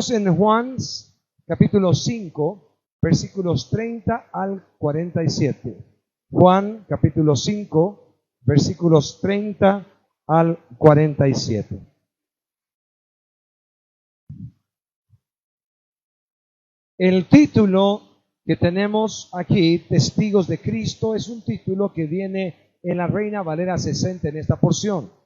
Estamos en Juan capítulo 5, versículos 30 al 47. Juan capítulo 5, versículos 30 al 47. El título que tenemos aquí, Testigos de Cristo, es un título que viene en la Reina Valera 60 en esta porción.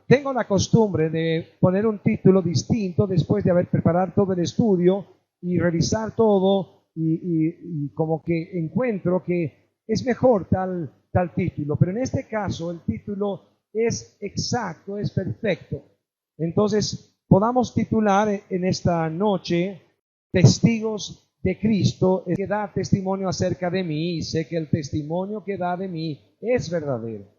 Tengo la costumbre de poner un título distinto después de haber preparado todo el estudio y revisar todo y como que encuentro que es mejor tal título, pero en este caso el título es exacto, es perfecto. Entonces podamos titular en esta noche Testigos de Cristo, que da testimonio acerca de mí, y sé que el testimonio que da de mí es verdadero.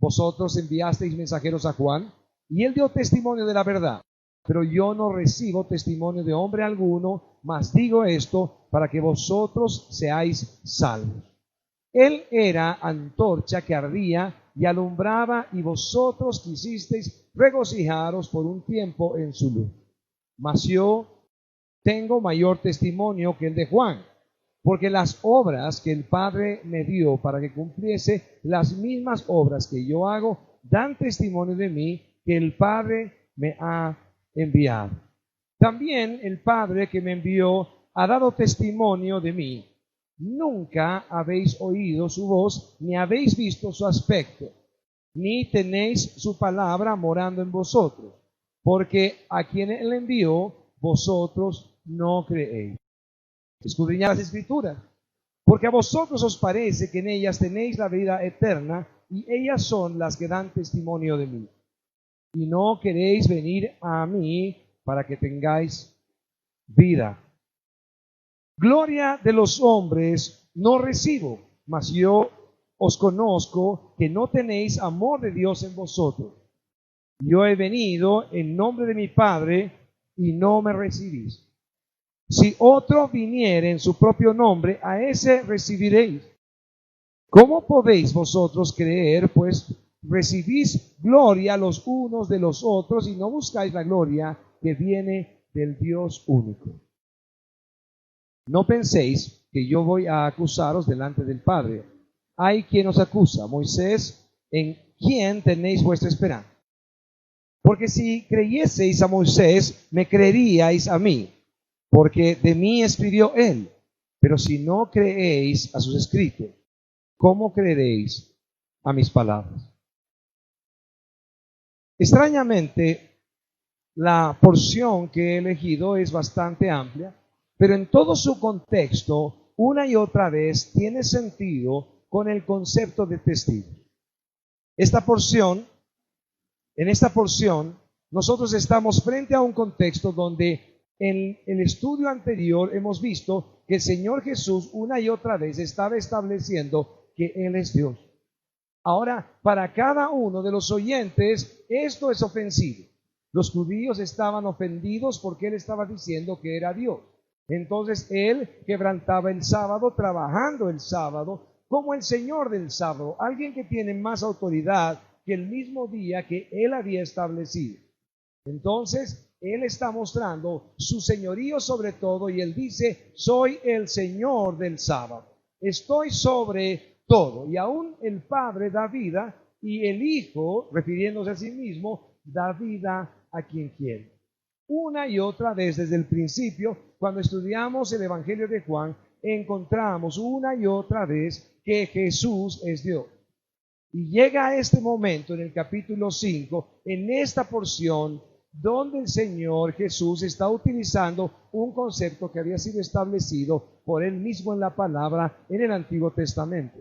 Vosotros enviasteis mensajeros a Juan, y él dio testimonio de la verdad, pero yo no recibo testimonio de hombre alguno, mas digo esto para que vosotros seáis salvos. Él era antorcha que ardía y alumbraba, y vosotros quisisteis regocijaros por un tiempo en su luz. Mas yo tengo mayor testimonio que el de Juan, porque las obras que el Padre me dio para que cumpliese, las mismas obras que yo hago, dan testimonio de mí que el Padre me ha enviado. También el Padre que me envió ha dado testimonio de mí. Nunca habéis oído su voz, ni habéis visto su aspecto, ni tenéis su palabra morando en vosotros, porque a quien él envió, vosotros no creéis. Escudriñad las Escrituras, porque a vosotros os parece que en ellas tenéis la vida eterna, y ellas son las que dan testimonio de mí. Y no queréis venir a mí para que tengáis vida. Gloria de los hombres no recibo, mas yo os conozco que no tenéis amor de Dios en vosotros. Yo he venido en nombre de mi Padre y no me recibís. Si otro viniere en su propio nombre, a ese recibiréis. ¿Cómo podéis vosotros creer, pues recibís gloria los unos de los otros y no buscáis la gloria que viene del Dios único? No penséis que yo voy a acusaros delante del Padre. Hay quien os acusa, Moisés, en quien tenéis vuestra esperanza. Porque si creyeseis a Moisés, me creeríais a mí, porque de mí escribió él. Pero si no creéis a sus escritos, ¿cómo creeréis a mis palabras? Extrañamente, la porción que he elegido es bastante amplia, pero en todo su contexto, una y otra vez, tiene sentido con el concepto de testigo. En esta porción, nosotros estamos frente a un contexto donde en el estudio anterior hemos visto que el Señor Jesús una y otra vez estaba estableciendo que Él es Dios. Ahora, para cada uno de los oyentes, esto es ofensivo. Los judíos estaban ofendidos porque Él estaba diciendo que era Dios. Entonces Él quebrantaba el sábado, trabajando el sábado, como el Señor del sábado, alguien que tiene más autoridad que el mismo día que Él había establecido. Entonces, Él está mostrando su señorío sobre todo, y Él dice: soy el Señor del sábado, estoy sobre todo. Y aún el Padre da vida, y el Hijo, refiriéndose a sí mismo, da vida a quien quiere. Una y otra vez desde el principio, cuando estudiamos el Evangelio de Juan, encontramos una y otra vez que Jesús es Dios. Y llega a este momento en el capítulo 5, en esta porción, donde el Señor Jesús está utilizando un concepto que había sido establecido por Él mismo en la palabra en el Antiguo Testamento.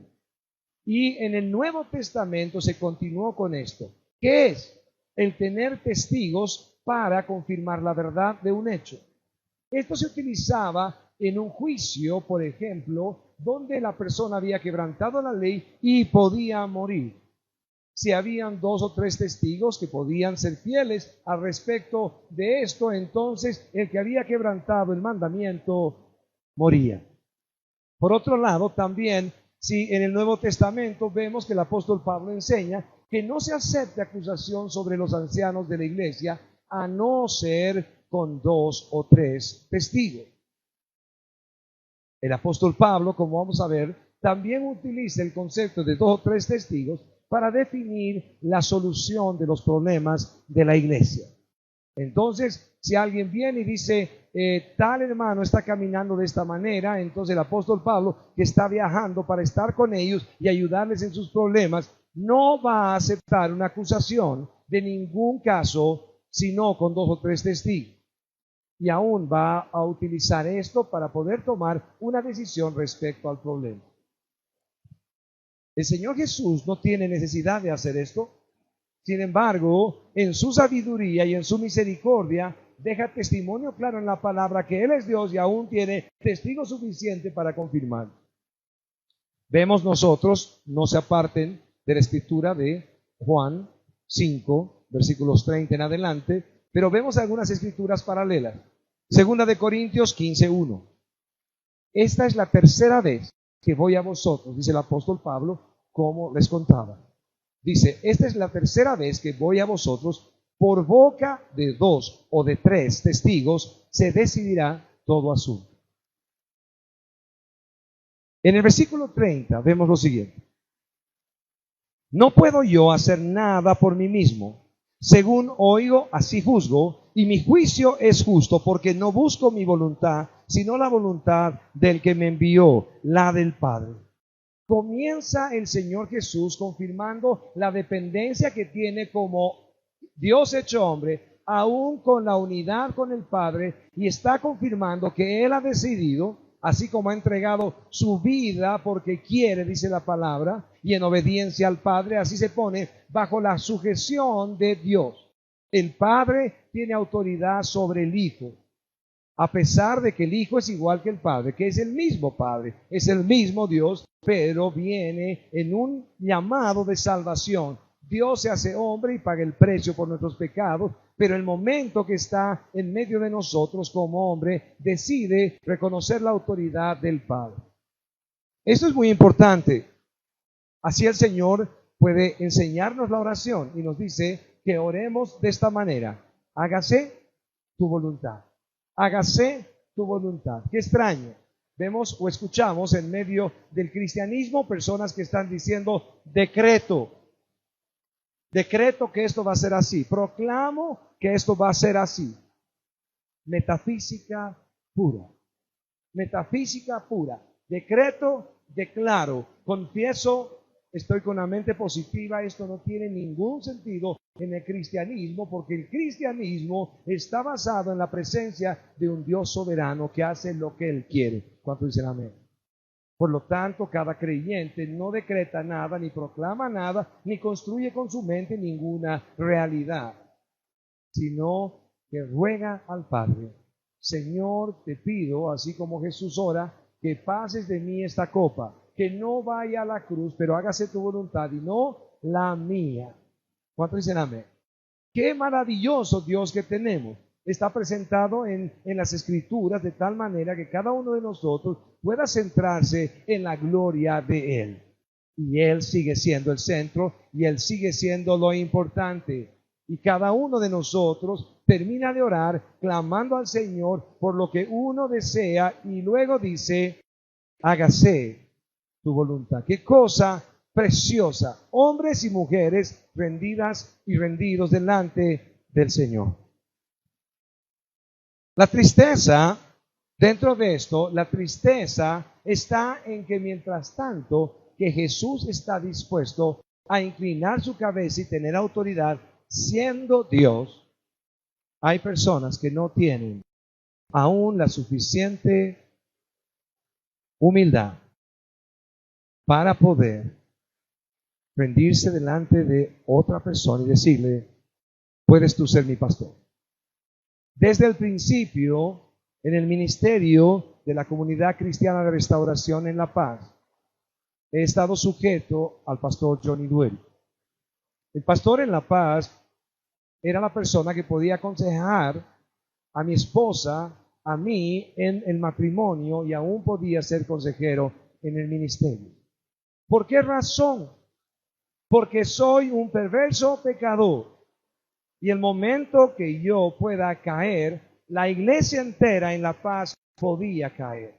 Y en el Nuevo Testamento se continuó con esto. ¿Qué es? El tener testigos para confirmar la verdad de un hecho. Esto se utilizaba en un juicio, por ejemplo, donde la persona había quebrantado la ley y podía morir. Si habían 2 o 3 testigos que podían ser fieles al respecto de esto, entonces el que había quebrantado el mandamiento moría. Por otro lado, también, si en el Nuevo Testamento vemos que el apóstol Pablo enseña que no se acepte acusación sobre los ancianos de la iglesia, a no ser con 2 o 3 testigos. El apóstol Pablo, como vamos a ver, también utiliza el concepto de 2 o 3 testigos para definir la solución de los problemas de la iglesia. Entonces, si alguien viene y dice, tal hermano está caminando de esta manera, entonces el apóstol Pablo, que está viajando para estar con ellos y ayudarles en sus problemas, no va a aceptar una acusación de ningún caso, sino con 2 o 3 testigos. Y aún va a utilizar esto para poder tomar una decisión respecto al problema. El Señor Jesús no tiene necesidad de hacer esto. Sin embargo, en su sabiduría y en su misericordia, deja testimonio claro en la palabra que Él es Dios y aún tiene testigo suficiente para confirmar. Vemos nosotros, no se aparten de la escritura de Juan 5, versículos 30 en adelante, pero vemos algunas escrituras paralelas. Segunda de Corintios 15:1. Esta es la tercera vez que voy a vosotros, dice el apóstol Pablo, como les contaba. Dice, esta es la tercera vez que voy a vosotros, por boca de 2 o de 3 testigos se decidirá todo asunto. En el versículo 30 vemos lo siguiente. No puedo yo hacer nada por mí mismo. Según oigo, así juzgo, y mi juicio es justo, porque no busco mi voluntad, sino la voluntad del que me envió, la del Padre. Comienza el Señor Jesús confirmando la dependencia que tiene como Dios hecho hombre, aún con la unidad con el Padre, y está confirmando que Él ha decidido, así como ha entregado su vida porque quiere, dice la palabra, y en obediencia al Padre, así se pone bajo la sujeción de Dios. El Padre tiene autoridad sobre el Hijo, a pesar de que el Hijo es igual que el Padre, que es el mismo Padre, es el mismo Dios, pero viene en un llamado de salvación. Dios se hace hombre y paga el precio por nuestros pecados, pero el momento que está en medio de nosotros como hombre, decide reconocer la autoridad del Padre. Esto es muy importante. Así el Señor puede enseñarnos la oración y nos dice que oremos de esta manera. Hágase tu voluntad. Hágase tu voluntad. Qué extraño. Vemos o escuchamos en medio del cristianismo personas que están diciendo decreto. Decreto que esto va a ser así. Proclamo que esto va a ser así. Metafísica pura. Metafísica pura. Decreto, declaro, confieso, estoy con la mente positiva. Esto no tiene ningún sentido en el cristianismo, porque el cristianismo está basado en la presencia de un Dios soberano que hace lo que Él quiere. ¿Cuánto dicen amén? Por lo tanto, cada creyente no decreta nada, ni proclama nada, ni construye con su mente ninguna realidad, sino que ruega al Padre. Señor, te pido, así como Jesús ora, que pases de mí esta copa, que no vaya a la cruz, pero hágase tu voluntad y no la mía. ¿Cuántos dicen amén? Qué maravilloso Dios que tenemos. Está presentado en las Escrituras de tal manera que cada uno de nosotros pueda centrarse en la gloria de Él. Y Él sigue siendo el centro y Él sigue siendo lo importante. Y cada uno de nosotros termina de orar clamando al Señor por lo que uno desea y luego dice, hágase tu voluntad. Qué cosa preciosa. Hombres y mujeres rendidas y rendidos delante del Señor. La tristeza, dentro de esto, la tristeza está en que mientras tanto que Jesús está dispuesto a inclinar su cabeza y tener autoridad siendo Dios, hay personas que no tienen aún la suficiente humildad para poder rendirse delante de otra persona y decirle, puedes tú ser mi pastor. Desde el principio, en el ministerio de la Comunidad Cristiana de Restauración en La Paz, he estado sujeto al pastor Johnny Duell. El pastor en La Paz era la persona que podía aconsejar a mi esposa, a mí en el matrimonio y aún podía ser consejero en el ministerio. ¿Por qué razón? Porque soy un perverso pecador. Y el momento que yo pueda caer, la iglesia entera en La Paz podía caer.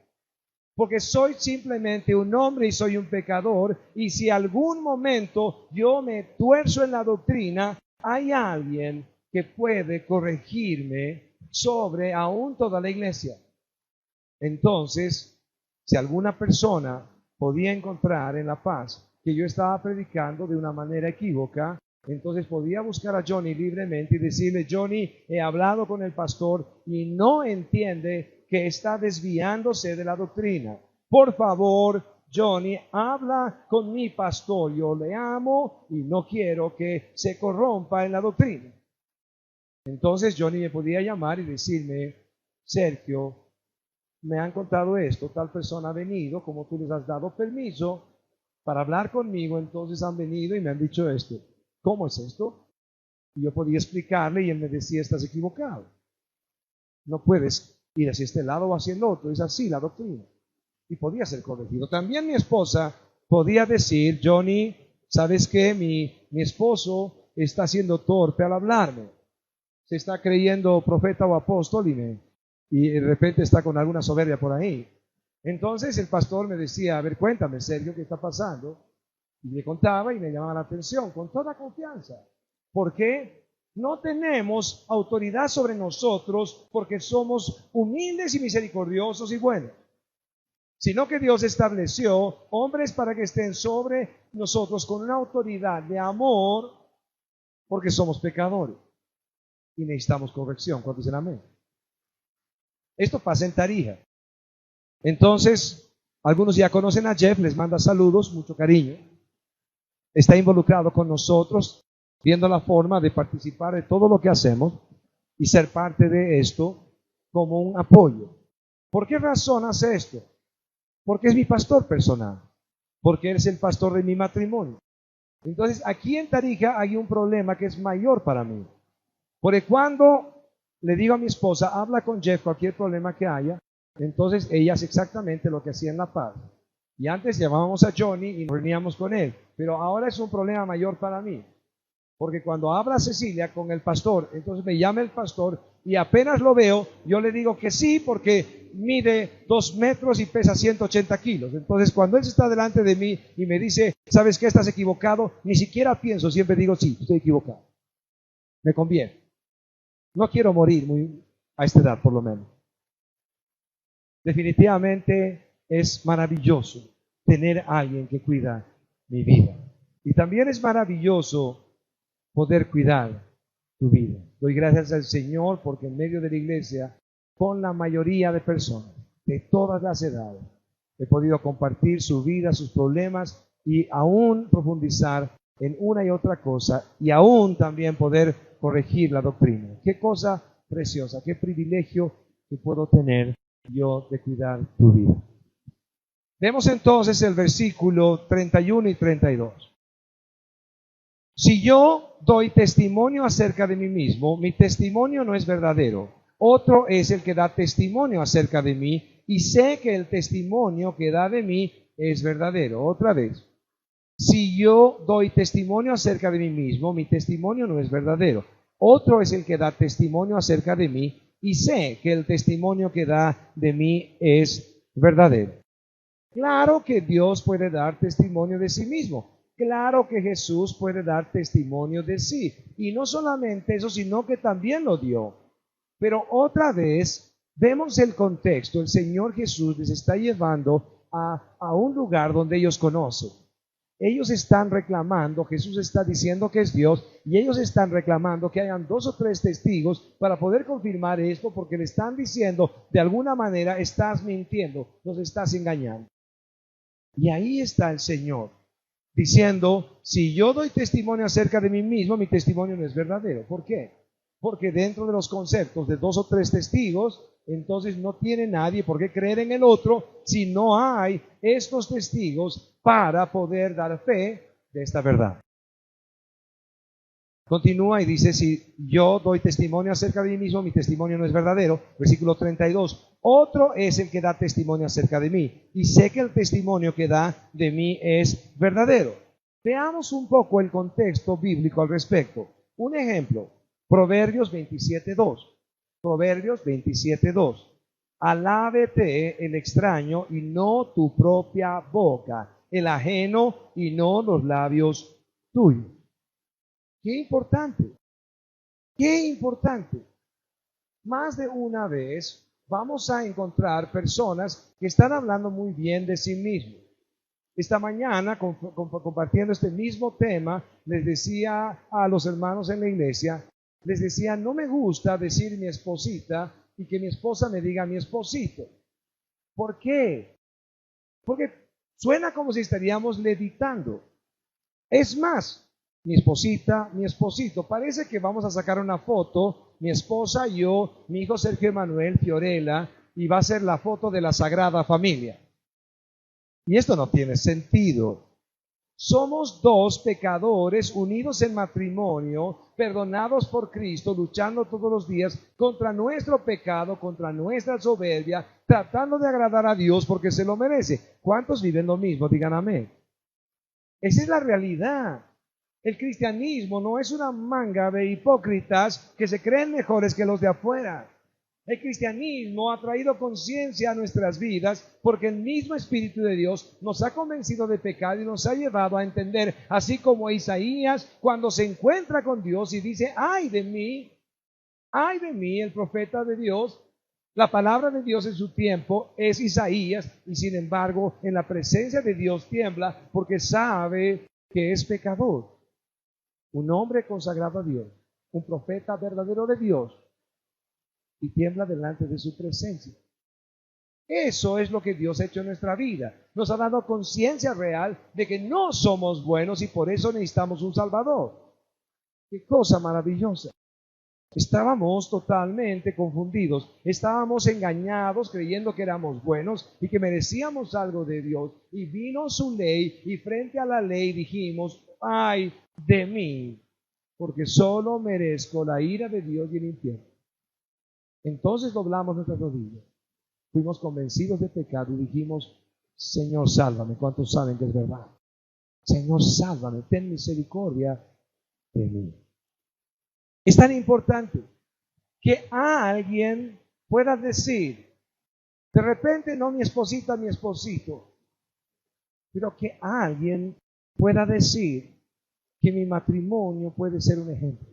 Porque soy simplemente un hombre y soy un pecador, y si algún momento yo me tuerzo en la doctrina, hay alguien que puede corregirme sobre aún toda la iglesia. Entonces, si alguna persona podía encontrar en La Paz que yo estaba predicando de una manera equívoca, entonces podía buscar a Johnny libremente y decirle: Johnny, he hablado con el pastor y no entiende que está desviándose de la doctrina. Por favor, Johnny, habla con mi pastor. Yo le amo y no quiero que se corrompa en la doctrina. Entonces Johnny me podía llamar y decirme: Sergio, me han contado esto, tal persona ha venido, como tú les has dado permiso para hablar conmigo, entonces han venido y me han dicho esto. ¿Cómo es esto? Y yo podía explicarle y él me decía: estás equivocado. No puedes ir hacia este lado o hacia el otro, es así la doctrina. Y podía ser corregido. También mi esposa podía decir: Johnny, ¿sabes qué? Mi esposo está siendo torpe al hablarme. Se está creyendo profeta o apóstol y de repente está con alguna soberbia por ahí. Entonces el pastor me decía: a ver, cuéntame, Sergio, ¿qué está pasando? Y le contaba y me llamaba la atención con toda confianza. ¿Por qué? No tenemos autoridad sobre nosotros porque somos humildes y misericordiosos y buenos, sino que Dios estableció hombres para que estén sobre nosotros con una autoridad de amor, porque somos pecadores y necesitamos corrección. ¿Cuántos dicen amén? Esto pasa en Tarija. Entonces, algunos ya conocen a Jeff, les manda saludos, mucho cariño. Está involucrado con nosotros, viendo la forma de participar de todo lo que hacemos y ser parte de esto como un apoyo. ¿Por qué razón hace esto? Porque es mi pastor personal, porque él es el pastor de mi matrimonio. Entonces, aquí en Tarija hay un problema que es mayor para mí. Porque cuando le digo a mi esposa: habla con Jeff cualquier problema que haya, entonces ella hace exactamente lo que hacía en La Paz. Y antes llamábamos a Johnny y nos reuníamos con él. Pero ahora es un problema mayor para mí. Porque cuando habla Cecilia con el pastor, entonces me llama el pastor y apenas lo veo, yo le digo que sí, porque mide 2 metros y pesa 180 kilos. Entonces cuando él está delante de mí y me dice: ¿sabes qué? Estás equivocado, ni siquiera pienso, siempre digo: sí, estoy equivocado. Me conviene. No quiero morir a esta edad, por lo menos. Definitivamente es maravilloso tener a alguien que cuida mi vida. Y también es maravilloso poder cuidar tu vida. Doy gracias al Señor porque en medio de la iglesia, con la mayoría de personas de todas las edades, he podido compartir su vida, sus problemas y aún profundizar en una y otra cosa y aún también poder corregir la doctrina. Qué cosa preciosa, qué privilegio que puedo tener yo de cuidar tu vida. Vemos entonces el versículo 31 y 32. Si yo doy testimonio acerca de mí mismo, mi testimonio no es verdadero. Otro es el que da testimonio acerca de mí, y sé que el testimonio que da de mí es verdadero. Otra vez. Si yo doy testimonio acerca de mí mismo, mi testimonio no es verdadero. Otro es el que da testimonio acerca de mí, y sé que el testimonio que da de mí es verdadero. Claro que Dios puede dar testimonio de sí mismo. Claro que Jesús puede dar testimonio de sí. Y no solamente eso, sino que también lo dio. Pero otra vez, vemos el contexto. El Señor Jesús les está llevando a un lugar donde ellos conocen. Ellos están reclamando, Jesús está diciendo que es Dios, y ellos están reclamando que hayan 2 o 3 testigos para poder confirmar esto, porque le están diciendo: de alguna manera estás mintiendo, nos estás engañando. Y ahí está el Señor diciendo: si yo doy testimonio acerca de mí mismo, mi testimonio no es verdadero. ¿Por qué? Porque dentro de los conceptos de 2 o 3 testigos, entonces no tiene nadie por qué creer en el otro si no hay estos testigos para poder dar fe de esta verdad. Continúa y dice: si yo doy testimonio acerca de mí mismo, mi testimonio no es verdadero. Versículo 32. Otro es el que da testimonio acerca de mí, y sé que el testimonio que da de mí es verdadero. Veamos un poco el contexto bíblico al respecto. Un ejemplo, Proverbios 27:2. Proverbios 27:2. Alábete el extraño y no tu propia boca, el ajeno y no los labios tuyos. Qué importante, qué importante. Más de una vez vamos a encontrar personas que están hablando muy bien de sí mismos. Esta mañana, compartiendo este mismo tema, les decía a los hermanos en la iglesia, les decía, no me gusta decir mi esposita y que mi esposa me diga mi esposito. ¿Por qué? Porque suena como si estaríamos levitando. Es más, mi esposita, mi esposito, parece que vamos a sacar una foto, mi esposa, yo, mi hijo Sergio Emanuel, Fiorella, y va a ser la foto de la Sagrada Familia. Y esto no tiene sentido. Somos dos pecadores unidos en matrimonio, perdonados por Cristo, luchando todos los días contra nuestro pecado, contra nuestra soberbia, tratando de agradar a Dios porque se lo merece. ¿Cuántos viven lo mismo? Digan amén. Esa es la realidad. El cristianismo no es una manga de hipócritas que se creen mejores que los de afuera. El cristianismo ha traído conciencia a nuestras vidas porque el mismo Espíritu de Dios nos ha convencido de pecado y nos ha llevado a entender, así como Isaías cuando se encuentra con Dios y dice, ay de mí, el profeta de Dios. La palabra de Dios en su tiempo es Isaías y sin embargo en la presencia de Dios tiembla porque sabe que es pecador. Un hombre consagrado a Dios, un profeta verdadero de Dios, y tiembla delante de su presencia. Eso es lo que Dios ha hecho en nuestra vida. Nos ha dado conciencia real de que no somos buenos y por eso necesitamos un Salvador. ¡Qué cosa maravillosa! Estábamos totalmente confundidos, estábamos engañados creyendo que éramos buenos y que merecíamos algo de Dios. Y vino su ley y frente a la ley dijimos, ay de mí, porque solo merezco la ira de Dios y el infierno. Entonces doblamos nuestras rodillas, fuimos convencidos de pecado y dijimos, Señor, sálvame. ¿Cuántos saben que es verdad? Señor, sálvame, ten misericordia de mí. Es tan importante que alguien pueda decir, de repente no mi esposita, mi esposito, pero que alguien pueda decir que mi matrimonio puede ser un ejemplo.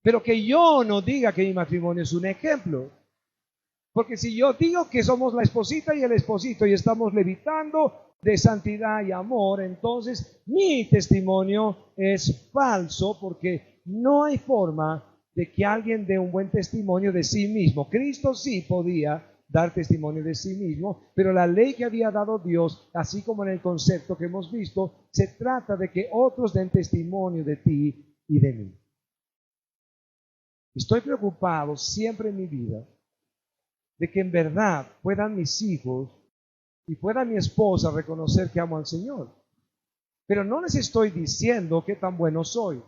Pero que yo no diga que mi matrimonio es un ejemplo. Porque si yo digo que somos la esposita y el esposito y estamos levitando de santidad y amor, entonces mi testimonio es falso porque no hay forma de que alguien dé un buen testimonio de sí mismo. Cristo sí podía dar testimonio de sí mismo, pero la ley que había dado Dios, así como en el concepto que hemos visto, se trata de que otros den testimonio de ti y de mí. Estoy preocupado siempre en mi vida de que en verdad puedan mis hijos y pueda mi esposa reconocer que amo al Señor. Pero no les estoy diciendo qué tan bueno soy,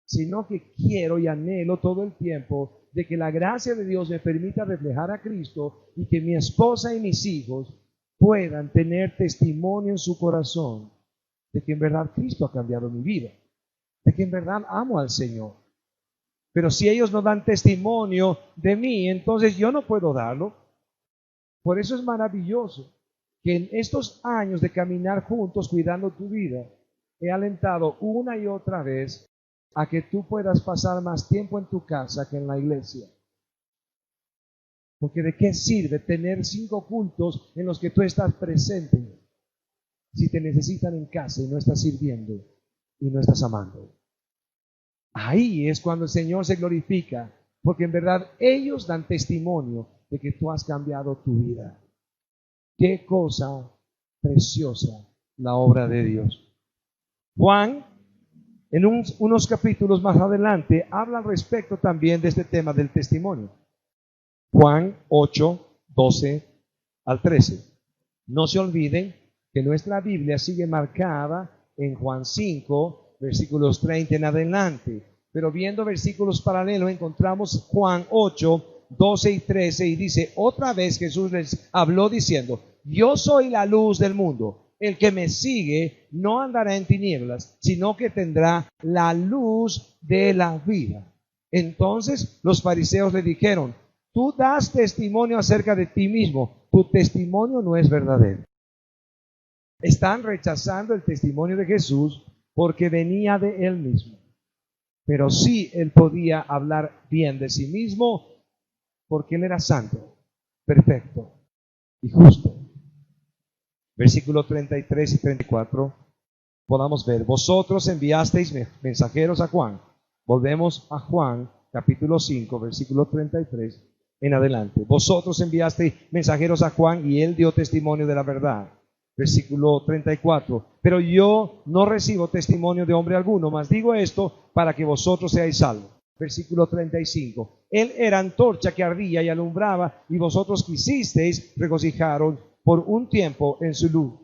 sino que quiero y anhelo todo el tiempo de que la gracia de Dios me permita reflejar a Cristo y que mi esposa y mis hijos puedan tener testimonio en su corazón de que en verdad Cristo ha cambiado mi vida, de que en verdad amo al Señor. Pero si ellos no dan testimonio de mí, entonces yo no puedo darlo. Por eso es maravilloso que en estos años de caminar juntos cuidando tu vida, he alentado una y otra vez a que tú puedas pasar más tiempo en tu casa que en la iglesia. Porque ¿de qué sirve tener 5 cultos en los que tú estás presente si te necesitan en casa y no estás sirviendo y no estás amando? Ahí es cuando el Señor se glorifica, porque en verdad ellos dan testimonio de que tú has cambiado tu vida. Qué cosa preciosa la obra de Dios. Juan, en unos capítulos más adelante, habla al respecto también de este tema del testimonio. Juan 8, 12 al 13. No se olviden que nuestra Biblia sigue marcada en Juan 5, versículos 30 en adelante. Pero viendo versículos paralelos encontramos Juan 8, 12 y 13 y dice, otra vez Jesús les habló diciendo, yo soy la luz del mundo. El que me sigue no andará en tinieblas, sino que tendrá la luz de la vida. Entonces los fariseos le dijeron: tú das testimonio acerca de ti mismo, tu testimonio no es verdadero. Están rechazando el testimonio de Jesús porque venía de él mismo. Pero sí él podía hablar bien de sí mismo porque él era santo, perfecto y justo. Versículo 33 y 34, podamos ver: vosotros enviasteis mensajeros a Juan. Volvemos a Juan, capítulo 5, versículo 33 en adelante. Vosotros enviasteis mensajeros a Juan y él dio testimonio de la verdad. Versículo 34, pero yo no recibo testimonio de hombre alguno, mas digo esto para que vosotros seáis salvos. Versículo 35, él era antorcha que ardía y alumbraba, y vosotros quisisteis regocijaros por un tiempo en su luz.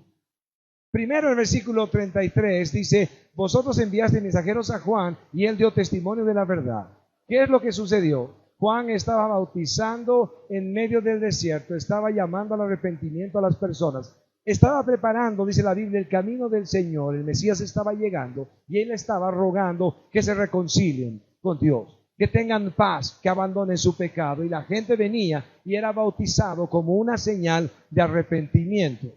Primero el versículo 33 dice: vosotros enviasteis mensajeros a Juan y él dio testimonio de la verdad. ¿Qué es lo que sucedió? Juan estaba bautizando en medio del desierto, estaba llamando al arrepentimiento a las personas. Estaba preparando, dice la Biblia, el camino del Señor. El Mesías estaba llegando y él estaba rogando que se reconcilien con Dios, que tengan paz, que abandonen su pecado. Y la gente venía y era bautizado como una señal de arrepentimiento.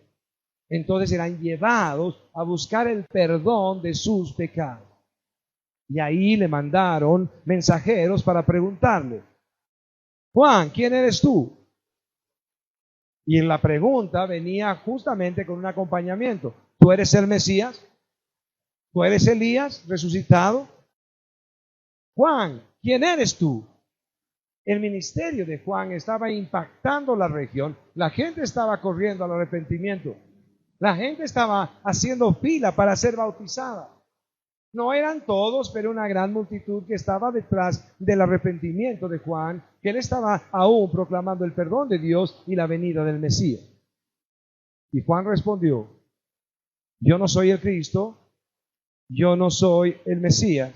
Entonces eran llevados a buscar el perdón de sus pecados. Y ahí le mandaron mensajeros para preguntarle: Juan, ¿quién eres tú? Y en la pregunta venía justamente con un acompañamiento: ¿tú eres el Mesías? ¿Tú eres Elías resucitado? Juan, ¿quién eres tú? El ministerio de Juan estaba impactando la región. La gente estaba corriendo al arrepentimiento. La gente estaba haciendo fila para ser bautizada. No eran todos, pero una gran multitud que estaba detrás del arrepentimiento de Juan, que él estaba aún proclamando el perdón de Dios y la venida del Mesías. Y Juan respondió: yo no soy el Cristo, yo no soy el Mesías,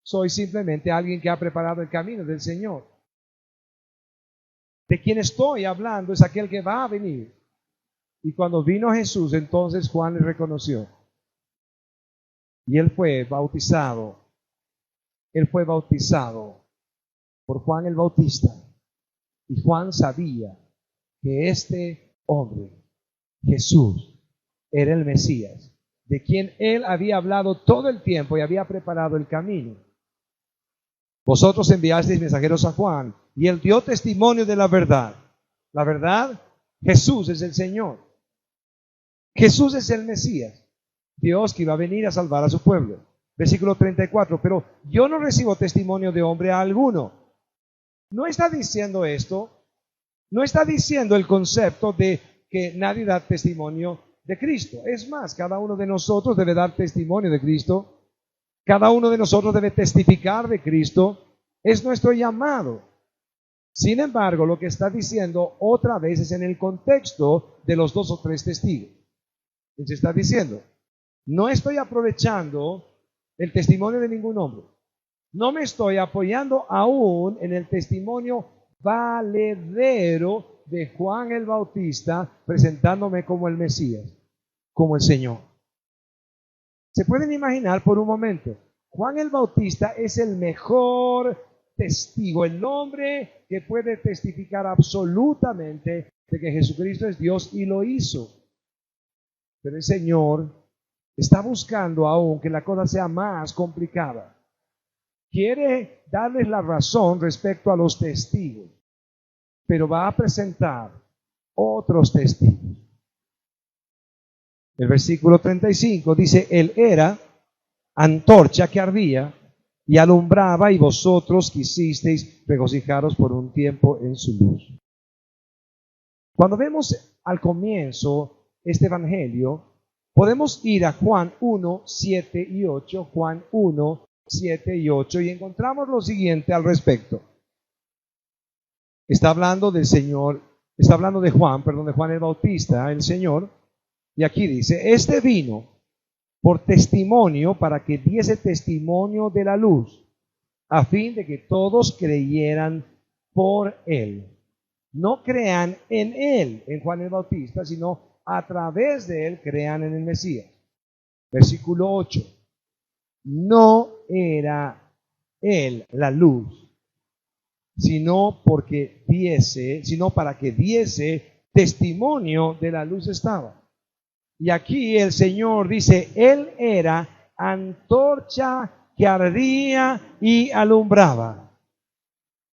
soy simplemente alguien que ha preparado el camino del Señor. De quien estoy hablando es aquel que va a venir. Y cuando vino Jesús, entonces Juan le reconoció. Y él fue bautizado. Él fue bautizado por Juan el Bautista. Y Juan sabía que este hombre, Jesús, era el Mesías, de quien él había hablado todo el tiempo y había preparado el camino. Vosotros enviasteis mensajeros a Juan y él dio testimonio de la verdad. La verdad, Jesús es el Señor. Jesús es el Mesías, Dios que iba a venir a salvar a su pueblo. Versículo 34, pero yo no recibo testimonio de hombre alguno. No está diciendo esto, no está diciendo el concepto de que nadie da testimonio de Cristo. Es más, cada uno de nosotros debe dar testimonio de Cristo. Cada uno de nosotros debe testificar de Cristo. Es nuestro llamado. Sin embargo, lo que está diciendo otra vez es en el contexto de los 2 o 3 testigos. Se está diciendo: no estoy aprovechando el testimonio de ningún hombre. No me estoy apoyando aún en el testimonio valedero de Juan el Bautista, presentándome como el Mesías, como el Señor. ¿Se pueden imaginar por un momento? Juan el Bautista es el mejor testigo, el hombre que puede testificar absolutamente de que Jesucristo es Dios, y lo hizo. Pero el Señor está buscando aún que la cosa sea más complicada. Quiere darles la razón respecto a los testigos, pero va a presentar otros testigos. El versículo 35 dice: él era antorcha que ardía y alumbraba, y vosotros quisisteis regocijaros por un tiempo en su luz. Cuando vemos al comienzo este evangelio, podemos ir a Juan 1, 7 y 8, Juan 1, 7 y 8, y encontramos lo siguiente al respecto. Está hablando del Señor, está hablando de Juan el Bautista, el Señor, y aquí dice: este vino por testimonio, para que diese testimonio de la luz, a fin de que todos creyeran por él. No crean en él, en Juan el Bautista, sino a través de él crean en el Mesías. Versículo 8. No era él la luz, sino para que diese testimonio de la luz estaba. Y aquí el Señor dice, él era antorcha que ardía y alumbraba.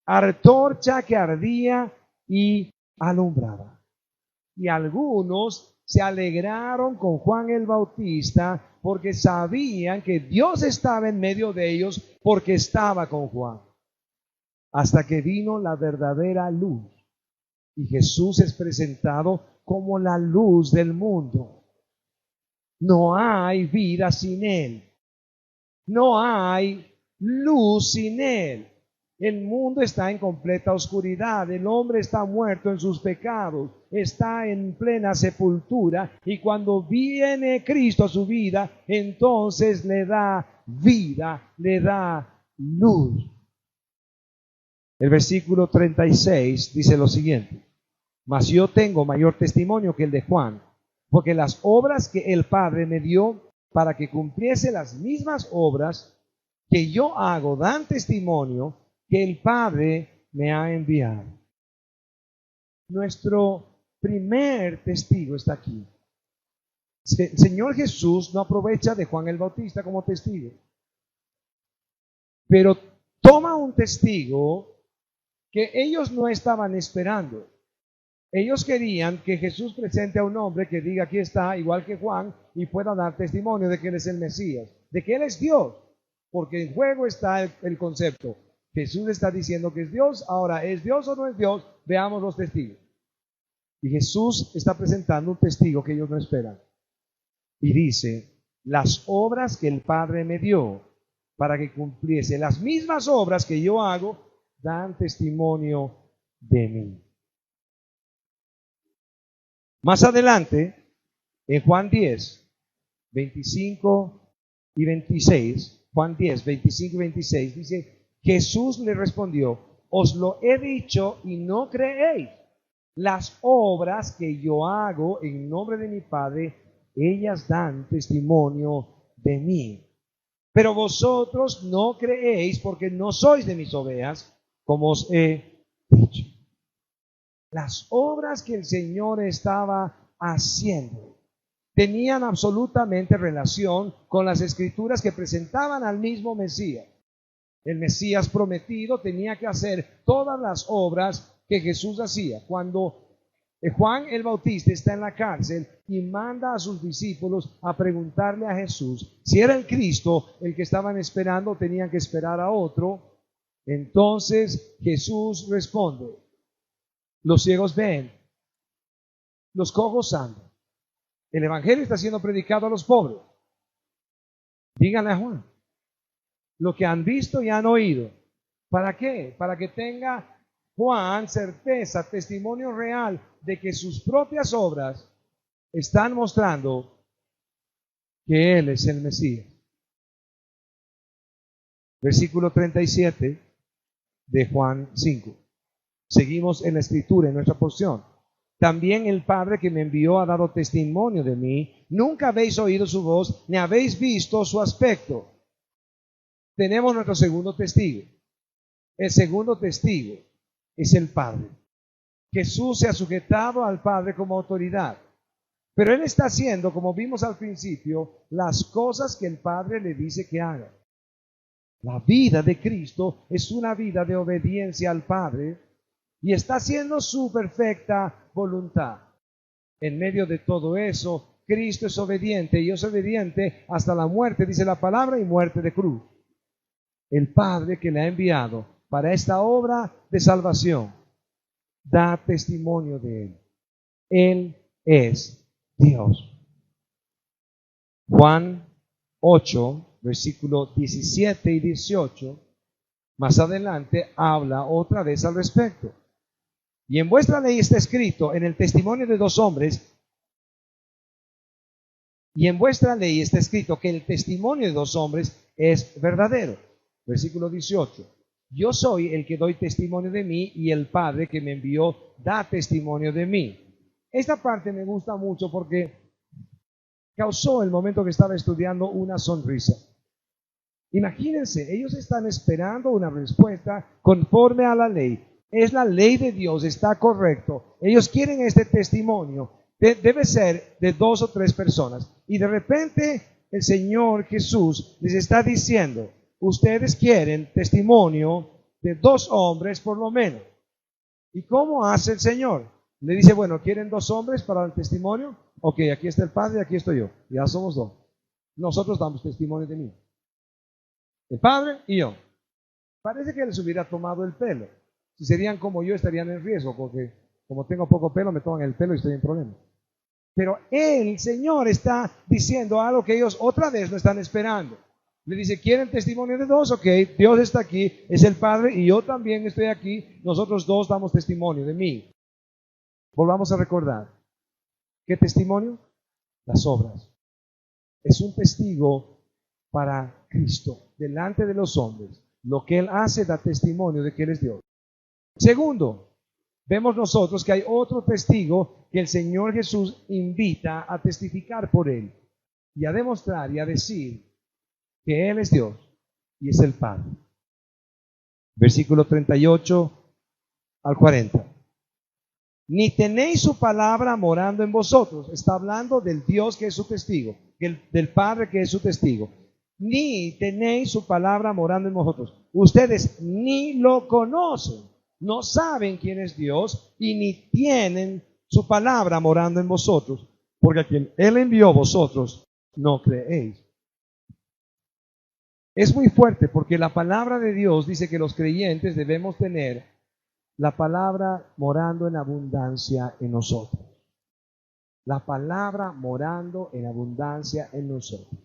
Antorcha que ardía y alumbraba. Y algunos se alegraron con Juan el Bautista porque sabían que Dios estaba en medio de ellos porque estaba con Juan. Hasta que vino la verdadera luz. Y Jesús es presentado como la luz del mundo. No hay vida sin Él. No hay luz sin Él. El mundo está en completa oscuridad. El hombre está muerto en sus pecados. Está en plena sepultura. Y cuando viene Cristo a su vida, entonces le da vida, le da luz. El versículo 36 dice lo siguiente. Mas yo tengo mayor testimonio que el de Juan, porque las obras que el Padre me dio para que cumpliese las mismas obras que yo hago, dan testimonio que el Padre me ha enviado. Nuestro primer testigo está aquí. El Señor Jesús no aprovecha de Juan el Bautista como testigo, pero toma un testigo que ellos no estaban esperando. Ellos querían que Jesús presente a un hombre que diga aquí está, igual que Juan, y pueda dar testimonio de que Él es el Mesías, de que Él es Dios, porque en juego está el concepto. Jesús está diciendo que es Dios, ahora ¿es Dios o no es Dios? Veamos los testigos. Y Jesús está presentando un testigo que ellos no esperan. Y dice, las obras que el Padre me dio para que cumpliese, las mismas obras que yo hago, dan testimonio de mí. Más adelante, en Juan 10, 25 y 26, Juan 10, 25 y 26, dice, Jesús le respondió, os lo he dicho y no creéis. Las obras que yo hago en nombre de mi Padre, ellas dan testimonio de mí. Pero vosotros no creéis porque no sois de mis ovejas, como os he dicho. Las obras que el Señor estaba haciendo tenían absolutamente relación con las escrituras que presentaban al mismo Mesías. El Mesías prometido tenía que hacer todas las obras que Jesús hacía. Cuando Juan el Bautista está en la cárcel y manda a sus discípulos a preguntarle a Jesús si era el Cristo el que estaban esperando, tenían que esperar a otro. Entonces Jesús responde, los ciegos ven, los cojos andan. El Evangelio está siendo predicado a los pobres. Díganle a Juan lo que han visto y han oído. ¿Para qué? Para que tenga Juan certeza, testimonio real de que sus propias obras están mostrando que Él es el Mesías. Versículo 37 de Juan 5. Seguimos en la escritura, en nuestra porción. También el Padre que me envió ha dado testimonio de mí. Nunca habéis oído su voz, ni habéis visto su aspecto. Tenemos nuestro segundo testigo. El segundo testigo es el Padre. Jesús se ha sujetado al Padre como autoridad. Pero Él está haciendo, como vimos al principio, las cosas que el Padre le dice que haga. La vida de Cristo es una vida de obediencia al Padre y está haciendo su perfecta voluntad. En medio de todo eso, Cristo es obediente y es obediente hasta la muerte, dice la palabra, y muerte de cruz. El Padre que le ha enviado para esta obra de salvación da testimonio de Él. Él es Dios. Juan 8, versículo 17 y 18, más adelante habla otra vez al respecto. Y en vuestra ley está escrito, en el testimonio de dos hombres, y en vuestra ley está escrito que el testimonio de dos hombres es verdadero. Versículo 18. Yo soy el que doy testimonio de mí y el Padre que me envió da testimonio de mí. Esta parte me gusta mucho porque causó el momento que estaba estudiando una sonrisa. Imagínense, ellos están esperando una respuesta conforme a la ley. Es la ley de Dios, está correcto. Ellos quieren este testimonio. Debe ser de 2 o 3 personas. Y de repente el Señor Jesús les está diciendo, ustedes quieren testimonio de 2 hombres por lo menos. ¿Y cómo hace el Señor? Le dice, bueno, ¿quieren 2 hombres para el testimonio? Ok, aquí está el Padre y aquí estoy yo. Ya somos 2. Nosotros damos testimonio de mí. El Padre y yo. Parece que les hubiera tomado el pelo. Si serían como yo, estarían en riesgo, porque como tengo poco pelo, me toman el pelo y estoy en problemas. Pero el Señor está diciendo algo que ellos otra vez no están esperando. Le dice, ¿quieren testimonio de 2? Ok, Dios está aquí, es el Padre y yo también estoy aquí. Nosotros 2 damos testimonio de mí. Volvamos a recordar. ¿Qué testimonio? Las obras. Es un testigo para Cristo, delante de los hombres. Lo que Él hace da testimonio de que Él es Dios. Segundo, vemos nosotros que hay otro testigo que el Señor Jesús invita a testificar por Él y a demostrar y a decir que Él es Dios y es el Padre. Versículo 38 al 40. Ni tenéis su palabra morando en vosotros. Está hablando del Dios que es su testigo, del Padre que es su testigo. Ni tenéis su palabra morando en vosotros. Ustedes ni lo conocen, no saben quién es Dios y ni tienen su palabra morando en vosotros, porque a quien Él envió vosotros no creéis. Es muy fuerte porque la palabra de Dios dice que los creyentes debemos tener la palabra morando en abundancia en nosotros. La palabra morando en abundancia en nosotros.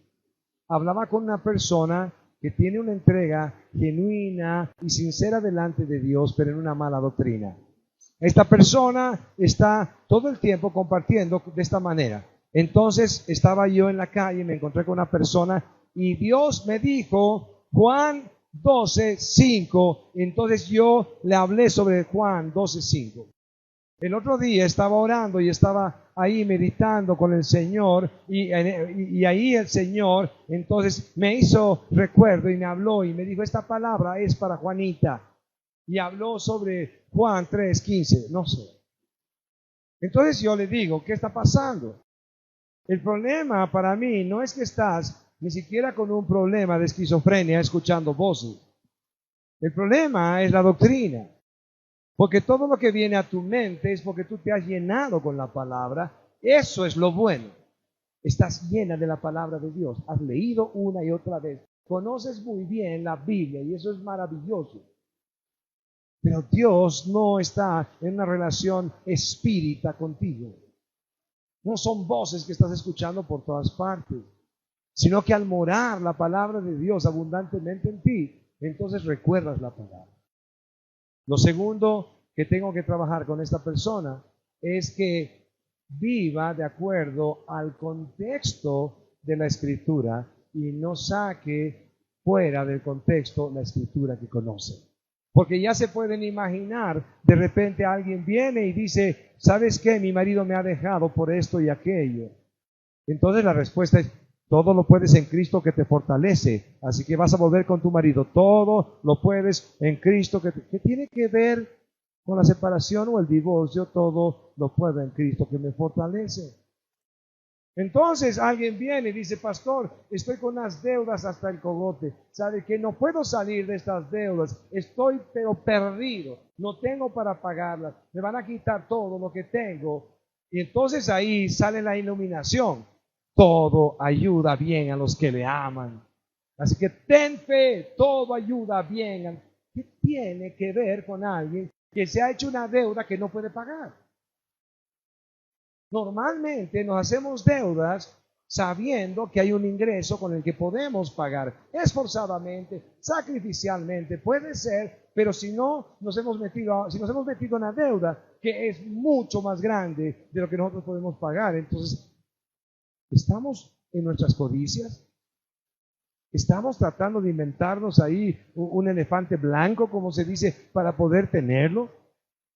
Hablaba con una persona que tiene una entrega genuina y sincera delante de Dios, pero en una mala doctrina. Esta persona está todo el tiempo compartiendo de esta manera. Entonces estaba yo en la calle, me encontré con una persona y Dios me dijo, Juan 12:5. Entonces yo le hablé sobre Juan 12:5. El otro día estaba orando y estaba ahí meditando con el Señor y ahí el Señor entonces me hizo recuerdo y me habló y me dijo, esta palabra es para Juanita. Y habló sobre Juan 3:15, no sé. Entonces yo le digo, ¿qué está pasando? El problema para mí no es que estás ni siquiera con un problema de esquizofrenia escuchando voces. El problema es la doctrina. Porque todo lo que viene a tu mente es porque tú te has llenado con la palabra. Eso es lo bueno. Estás llena de la palabra de Dios. Has leído una y otra vez. Conoces muy bien la Biblia y eso es maravilloso. Pero Dios no está en una relación espírita contigo. No son voces que estás escuchando por todas partes, sino que al morar la palabra de Dios abundantemente en ti, entonces recuerdas la palabra. Lo segundo que tengo que trabajar con esta persona es que viva de acuerdo al contexto de la Escritura y no saque fuera del contexto la Escritura que conoce. Porque ya se pueden imaginar, de repente alguien viene y dice, ¿sabes qué? Mi marido me ha dejado por esto y aquello. Entonces la respuesta es, todo lo puedes en Cristo que te fortalece. Así que vas a volver con tu marido. Todo lo puedes en Cristo que tiene que ver con la separación o el divorcio. Todo lo puedo en Cristo que me fortalece. Entonces alguien viene y dice, pastor, estoy con unas deudas hasta el cogote. ¿Sabe que no puedo salir de estas deudas? Estoy pero perdido. No tengo para pagarlas. Me van a quitar todo lo que tengo. Y entonces ahí sale la iluminación. Todo ayuda bien a los que le aman. Así que ten fe, todo ayuda bien. ¿Qué tiene que ver con alguien que se ha hecho una deuda que no puede pagar? Normalmente nos hacemos deudas sabiendo que hay un ingreso con el que podemos pagar esforzadamente, sacrificialmente, puede ser, pero si nos hemos metido en una deuda que es mucho más grande de lo que nosotros podemos pagar, entonces ¿estamos en nuestras codicias? ¿Estamos tratando de inventarnos ahí un elefante blanco, como se dice, para poder tenerlo?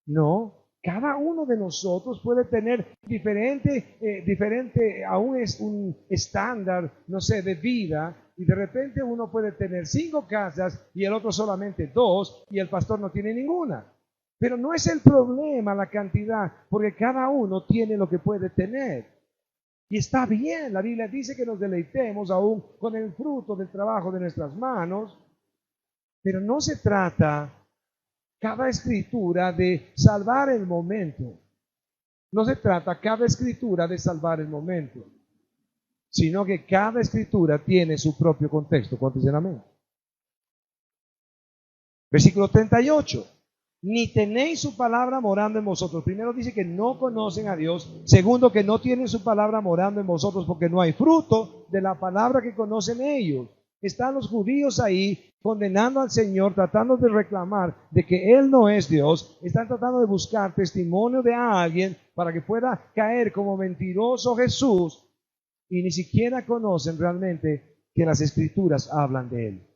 No. Cada uno de nosotros puede tener diferente, aún es un estándar, no sé, de vida, y de repente uno puede tener 5 casas y el otro solamente 2 y el pastor no tiene ninguna. Pero no es el problema la cantidad, porque cada uno tiene lo que puede tener. Y está bien, la Biblia dice que nos deleitemos aún con el fruto del trabajo de nuestras manos, pero no se trata cada escritura de salvar el momento. No se trata cada escritura de salvar el momento, sino que cada escritura tiene su propio contexto. ¿Cuántos dicen amén? Versículo 38. Ni tenéis su palabra morando en vosotros. Primero dice que no conocen a Dios. Segundo, que no tienen su palabra morando en vosotros porque no hay fruto de la palabra que conocen ellos. Están los judíos ahí condenando al Señor, tratando de reclamar de que Él no es Dios. Están tratando de buscar testimonio de alguien para que pueda caer como mentiroso Jesús, y ni siquiera conocen realmente que las Escrituras hablan de Él.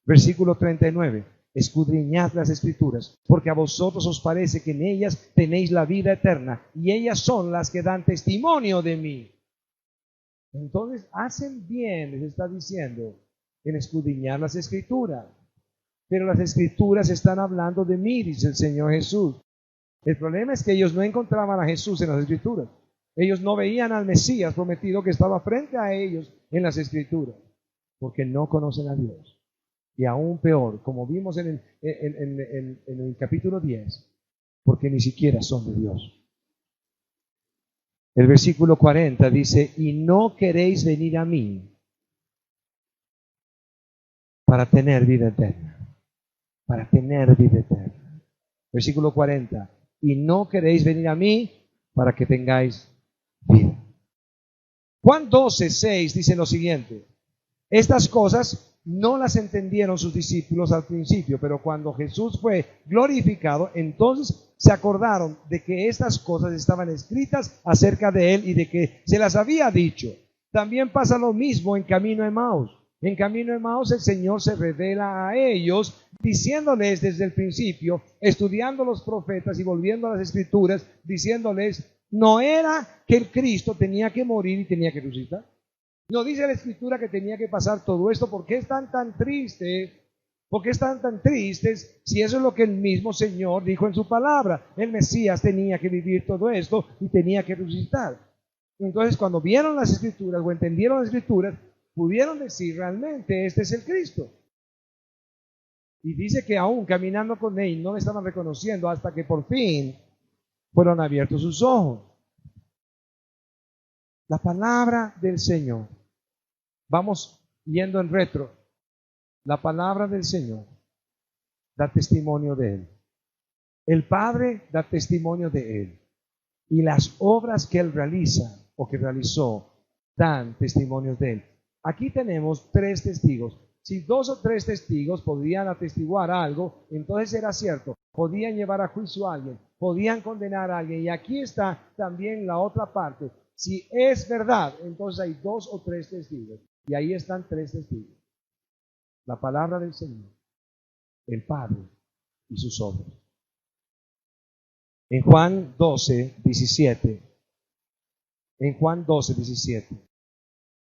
Versículo 39. Escudriñad las Escrituras, porque a vosotros os parece que en ellas tenéis la vida eterna, y ellas son las que dan testimonio de mí. Entonces hacen bien, les está diciendo, en escudriñar las Escrituras. Pero las Escrituras están hablando de mí, dice el Señor Jesús. El problema es que ellos no encontraban a Jesús en las Escrituras. Ellos no veían al Mesías prometido que estaba frente a ellos en las Escrituras, porque no conocen a Dios. Y aún peor, como vimos en el capítulo 10, porque ni siquiera son de Dios. El versículo 40 dice, y no queréis venir a mí para tener vida eterna. Para tener vida eterna. Versículo 40, y no queréis venir a mí para que tengáis vida. Juan 12:6 dice lo siguiente, estas cosas no las entendieron sus discípulos al principio, pero cuando Jesús fue glorificado, entonces se acordaron de que estas cosas estaban escritas acerca de Él y de que se las había dicho. También pasa lo mismo en camino a Emaús. En camino a Emaús el Señor se revela a ellos, diciéndoles desde el principio, estudiando los profetas y volviendo a las Escrituras, diciéndoles, no era que el Cristo tenía que morir y tenía que resucitar. No dice la Escritura que tenía que pasar todo esto. ¿Por qué están tan tristes? ¿Por qué están tan tristes si eso es lo que el mismo Señor dijo en su palabra? El Mesías tenía que vivir todo esto y tenía que resucitar. Entonces, cuando vieron las Escrituras o entendieron las Escrituras, pudieron decir realmente este es el Cristo. Y dice que aún caminando con Él no le estaban reconociendo hasta que por fin fueron abiertos sus ojos. La palabra del Señor. Vamos yendo en retro. La palabra del Señor da testimonio de Él. El Padre da testimonio de Él. Y las obras que Él realiza o que realizó dan testimonio de Él. Aquí tenemos 3 testigos. Si 2 o 3 testigos podían atestiguar algo, entonces era cierto. Podían llevar a juicio a alguien, podían condenar a alguien. Y aquí está también la otra parte. Si es verdad, entonces hay 2 o 3 testigos. Y ahí están 3 testigos. La palabra del Señor, el Padre y sus obras. En Juan 12:17. En Juan 12:17.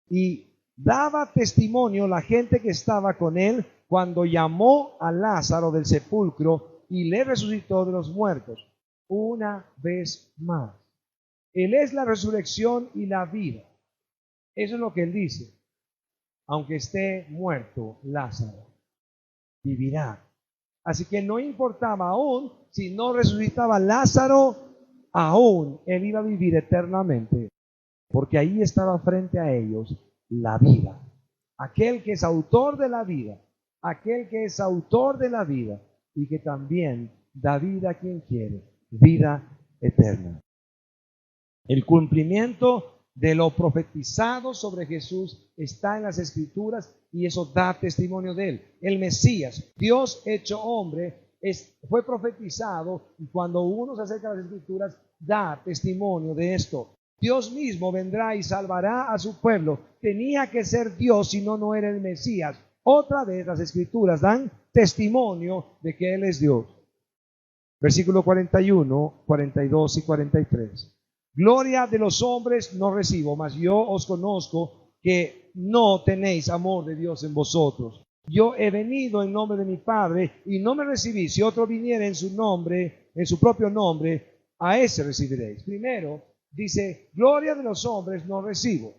Y daba testimonio la gente que estaba con él cuando llamó a Lázaro del sepulcro y le resucitó de los muertos. Una vez más. Él es la resurrección y la vida. Eso es lo que él dice. Aunque esté muerto Lázaro, vivirá. Así que no importaba aún si no resucitaba Lázaro, aún él iba a vivir eternamente. Porque ahí estaba frente a ellos la vida. Aquel que es autor de la vida. Aquel que es autor de la vida. Y que también da vida a quien quiere. Vida eterna. El cumplimiento de lo profetizado sobre Jesús está en las Escrituras y eso da testimonio de Él. El Mesías, Dios hecho hombre, fue profetizado y cuando uno se acerca a las Escrituras da testimonio de esto. Dios mismo vendrá y salvará a su pueblo. Tenía que ser Dios, si no, no era el Mesías. Otra vez las Escrituras dan testimonio de que Él es Dios. Versículo 41, 42 y 43. Gloria de los hombres no recibo, mas yo os conozco que no tenéis amor de Dios en vosotros. Yo he venido en nombre de mi Padre y no me recibís. Si otro viniera en su nombre, en su propio nombre, a ese recibiréis. Primero, dice, gloria de los hombres no recibo.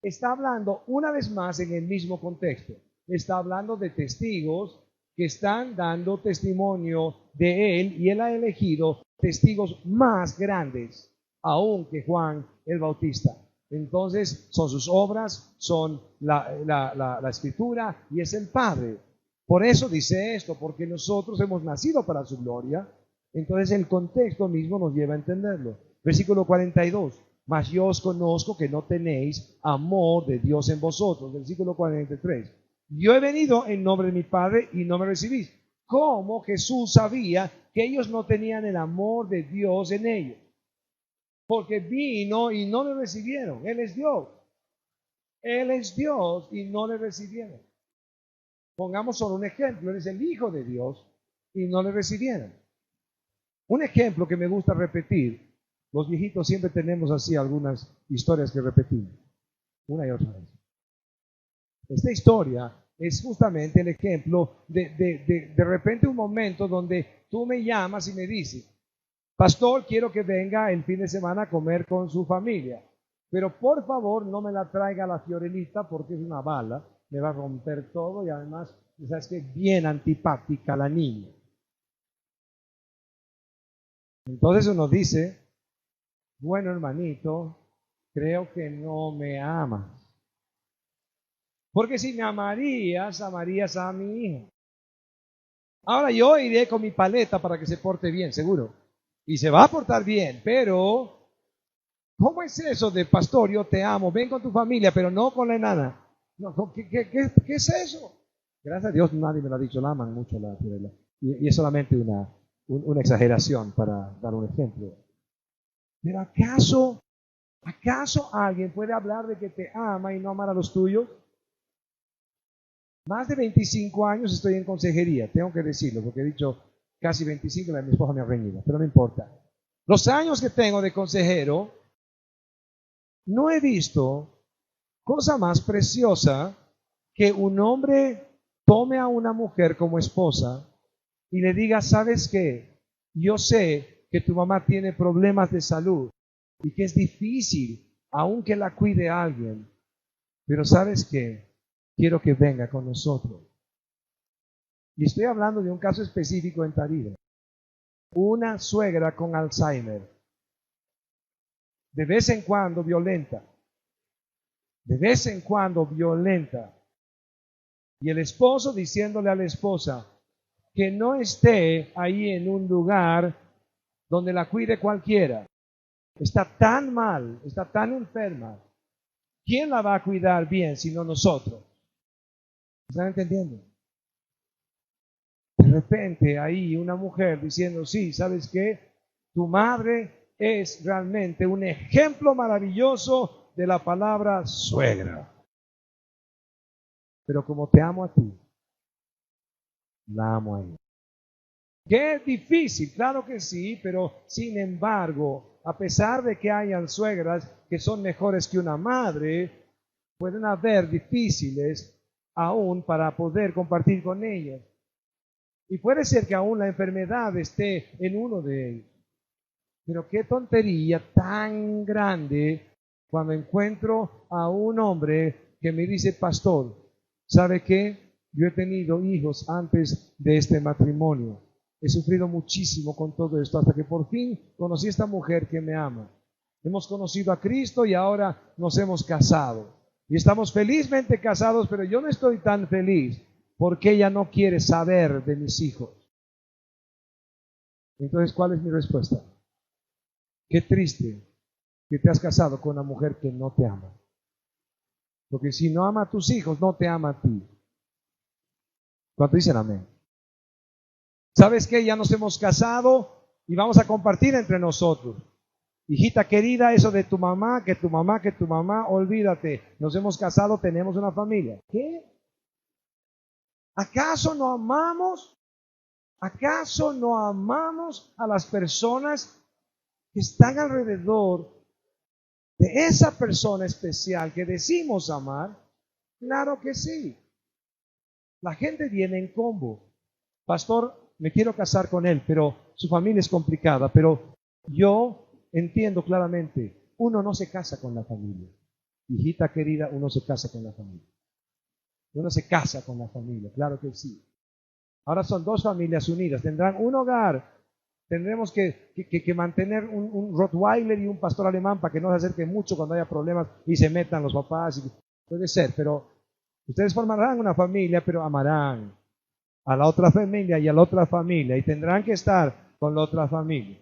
Está hablando una vez más en el mismo contexto. Está hablando de testigos que están dando testimonio de Él, y Él ha elegido testigos más grandes aún que Juan el Bautista. Entonces son sus obras, son la escritura, y es el Padre. Por eso dice esto, porque nosotros hemos nacido para su gloria. Entonces el contexto mismo nos lleva a entenderlo. Versículo 42. Mas yo os conozco que no tenéis amor de Dios en vosotros. Versículo 43. Yo he venido en nombre de mi Padre y no me recibís. ¿Cómo Jesús sabía que ellos no tenían el amor de Dios en ellos? Porque vino y no le recibieron. Él es Dios. Él es Dios y no le recibieron. Pongamos solo un ejemplo. Él es el Hijo de Dios y no le recibieron. Un ejemplo que me gusta repetir. Los viejitos siempre tenemos así algunas historias que repetimos una y otra vez. Esta historia es justamente el ejemplo de repente un momento donde tú me llamas y me dices, pastor, quiero que venga el fin de semana a comer con su familia, pero por favor no me la traiga la Fiorelita porque es una bala, me va a romper todo y además, sabes que bien antipática la niña. Entonces uno dice, bueno hermanito, creo que no me amas. Porque si me amarías, amarías a mi hija. Ahora yo iré con mi paleta para que se porte bien, seguro. Y se va a portar bien, pero ¿cómo es eso de pastor, yo te amo, ven con tu familia, pero no con la enana? No, ¿qué es eso? Gracias a Dios nadie me lo ha dicho, la aman mucho la Fiorella. Y es solamente una exageración para dar un ejemplo. Pero ¿acaso alguien puede hablar de que te ama y no amar a los tuyos? Más de 25 años estoy en consejería, tengo que decirlo, porque he dicho casi 25, mi esposa me ha reñido, pero no importa. Los años que tengo de consejero, no he visto cosa más preciosa que un hombre tome a una mujer como esposa y le diga, ¿sabes qué? Yo sé que tu mamá tiene problemas de salud y que es difícil, aunque la cuide alguien, pero ¿sabes qué? Quiero que venga con nosotros. Y estoy hablando de un caso específico en Tarija. Una suegra con Alzheimer. De vez en cuando violenta. De vez en cuando violenta. Y el esposo diciéndole a la esposa que no esté ahí en un lugar donde la cuide cualquiera. Está tan mal, está tan enferma. ¿Quién la va a cuidar bien sino nosotros? ¿Están entendiendo? De repente ahí una mujer diciendo, sí, ¿sabes qué? Tu madre es realmente un ejemplo maravilloso de la palabra suegra. Pero como te amo a ti, la amo a ella. Qué difícil, claro que sí, pero sin embargo, a pesar de que hayan suegras que son mejores que una madre, pueden haber difíciles aún para poder compartir con ellas. Y puede ser que aún la enfermedad esté en uno de ellos. Pero qué tontería tan grande cuando encuentro a un hombre que me dice, pastor, ¿sabe qué? Yo he tenido hijos antes de este matrimonio. He sufrido muchísimo con todo esto hasta que por fin conocí a esta mujer que me ama. Hemos conocido a Cristo y ahora nos hemos casado. Y estamos felizmente casados, pero yo no estoy tan feliz porque ella no quiere saber de mis hijos. Entonces, ¿cuál es mi respuesta? Qué triste que te has casado con una mujer que no te ama. Porque si no ama a tus hijos, no te ama a ti. ¿Cuánto dicen amén? ¿Sabes qué? Ya nos hemos casado y vamos a compartir entre nosotros. Hijita querida, eso de tu mamá, que tu mamá, olvídate. Nos hemos casado, tenemos una familia. ¿Qué? ¿Acaso no amamos? ¿Acaso no amamos a las personas que están alrededor de esa persona especial que decimos amar? Claro que sí. La gente viene en combo. Pastor, me quiero casar con él, pero su familia es complicada. Pero yo entiendo claramente, uno no se casa con la familia. Hijita querida, uno se casa con la familia. Uno se casa con la familia, claro que sí. Ahora son dos familias unidas, tendrán un hogar. Tendremos que mantener un Rottweiler y un pastor alemán para que no se acerque mucho cuando haya problemas y se metan los papás. Puede ser, pero ustedes formarán una familia, pero amarán a la otra familia y a la otra familia y tendrán que estar con la otra familia.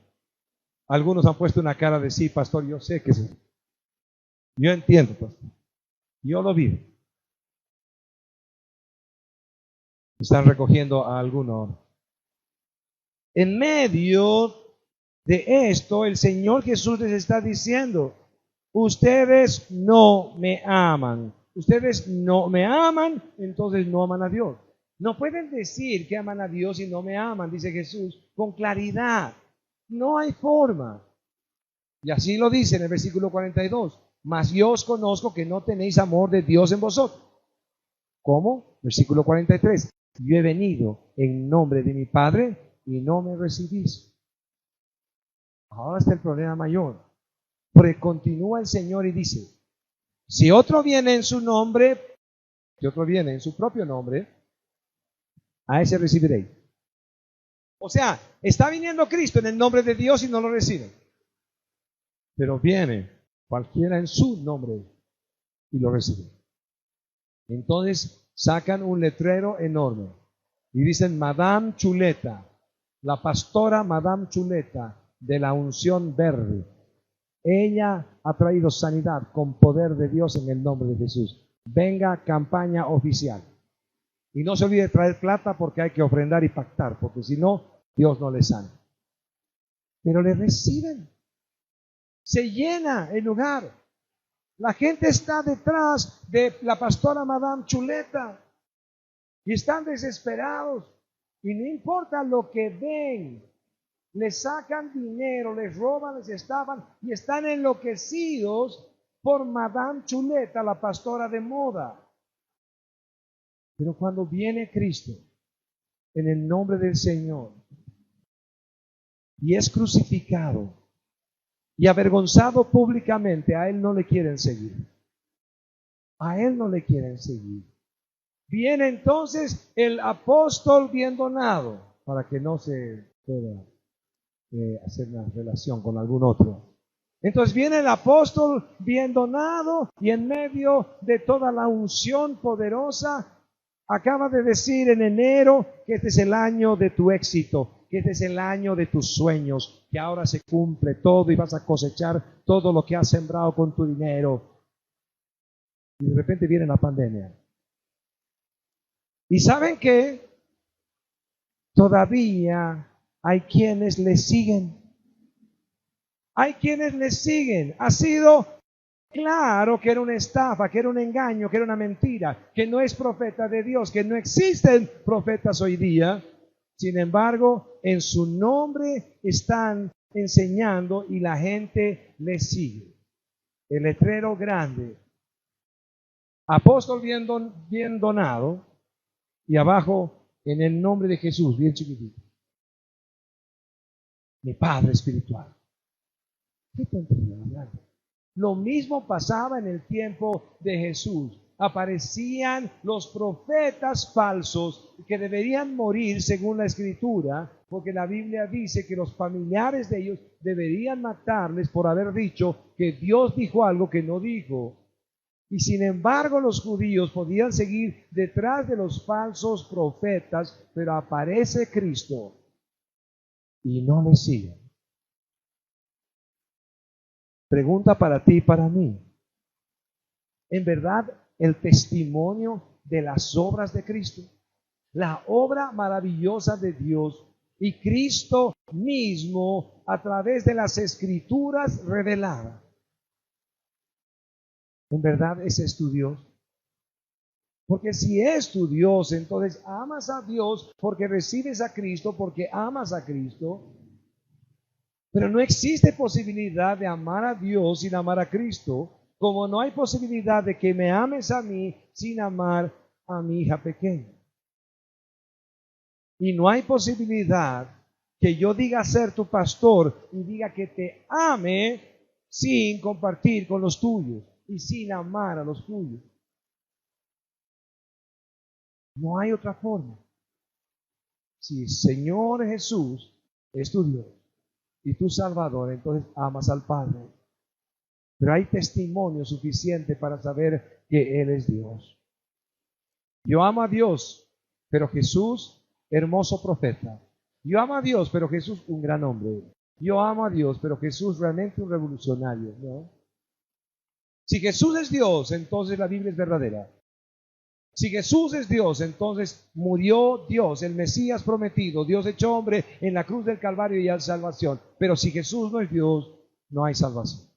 Algunos han puesto una cara de sí, pastor, yo sé que sí. Yo entiendo, pastor. Yo lo vivo. Están recogiendo a alguno. En medio de esto, el Señor Jesús les está diciendo, ustedes no me aman. Ustedes no me aman, entonces no aman a Dios. No pueden decir que aman a Dios y no me aman, dice Jesús, con claridad. No hay forma. Y así lo dice en el versículo 42. Mas yo os conozco que no tenéis amor de Dios en vosotros. ¿Cómo? Versículo 43. Yo he venido en nombre de mi Padre y no me recibís. Ahora está el problema mayor. Porque continúa el Señor y dice, si otro viene en su nombre, si otro viene en su propio nombre, a ese recibiréis. O sea, está viniendo Cristo en el nombre de Dios y no lo reciben. Pero viene cualquiera en su nombre y lo recibe. Entonces sacan un letrero enorme y dicen Madame Chuleta, la pastora Madame Chuleta de la unción verde. Ella ha traído sanidad con poder de Dios en el nombre de Jesús. Venga, campaña oficial. Y no se olvide traer plata porque hay que ofrendar y pactar, porque si no, Dios no le sana. Pero le reciben. Se llena el lugar. La gente está detrás de la pastora Madame Chuleta y están desesperados. Y no importa lo que ven, les sacan dinero, les roban, les estafan y están enloquecidos por Madame Chuleta, la pastora de moda. Pero cuando viene Cristo en el nombre del Señor y es crucificado y avergonzado públicamente, a Él no le quieren seguir. A Él no le quieren seguir. Viene entonces el apóstol bien donado, para que no se pueda hacer una relación con algún otro. Entonces viene el apóstol bien donado y en medio de toda la unción poderosa, acaba de decir en enero que este es el año de tu éxito, que este es el año de tus sueños, que ahora se cumple todo y vas a cosechar todo lo que has sembrado con tu dinero. Y de repente viene la pandemia. ¿Y saben qué? Todavía hay quienes le siguen. Hay quienes le siguen. Ha sido claro que era una estafa, que era un engaño, que era una mentira, que no es profeta de Dios, que no existen profetas hoy día. Sin embargo, en su nombre están enseñando y la gente le sigue. El letrero grande. Apóstol bien donado. Y abajo, en el nombre de Jesús, bien chiquitito. Mi Padre espiritual. ¿Qué tontería hablando? Lo mismo pasaba en el tiempo de Jesús. Aparecían los profetas falsos que deberían morir según la Escritura, porque la Biblia dice que los familiares de ellos deberían matarles por haber dicho que Dios dijo algo que no dijo. Y sin embargo los judíos podían seguir detrás de los falsos profetas, pero aparece Cristo y no le siguen. Pregunta para ti y para mí. ¿En verdad el testimonio de las obras de Cristo? La obra maravillosa de Dios y Cristo mismo a través de las Escrituras reveladas. ¿En verdad es tu Dios? Porque si es tu Dios, entonces amas a Dios porque recibes a Cristo, porque amas a Cristo. Pero no existe posibilidad de amar a Dios sin amar a Cristo. como no hay posibilidad de que me ames a mí sin amar a mi hija pequeña. Y no hay posibilidad que yo diga ser tu pastor y diga que te ame sin compartir con los tuyos y sin amar a los tuyos. No hay otra forma. Si el Señor Jesús es tu Dios y tu Salvador, entonces amas al Padre. Pero hay testimonio suficiente para saber que Él es Dios. Yo amo a Dios, pero Jesús, hermoso profeta. Yo amo a Dios, pero Jesús, un gran hombre. Yo amo a Dios, pero Jesús realmente un revolucionario, ¿no? Si Jesús es Dios, entonces la Biblia es verdadera. Si Jesús es Dios, entonces murió Dios, el Mesías prometido, Dios hecho hombre en la cruz del Calvario y hay salvación. Pero si Jesús no es Dios, no hay salvación.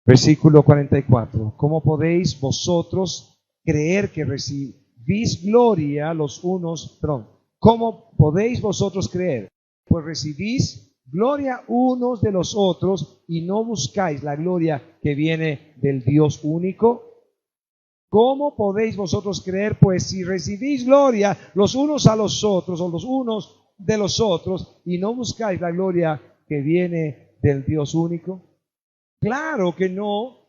Versículo 44. ¿Cómo podéis vosotros creer que recibís gloria los unos? ¿Cómo podéis vosotros creer? Pues recibís gloria unos de los otros y no buscáis la gloria que viene del Dios único. ¿Cómo podéis vosotros creer? Pues si recibís gloria los unos a los otros o los unos de los otros y no buscáis la gloria que viene del Dios único. Claro que no.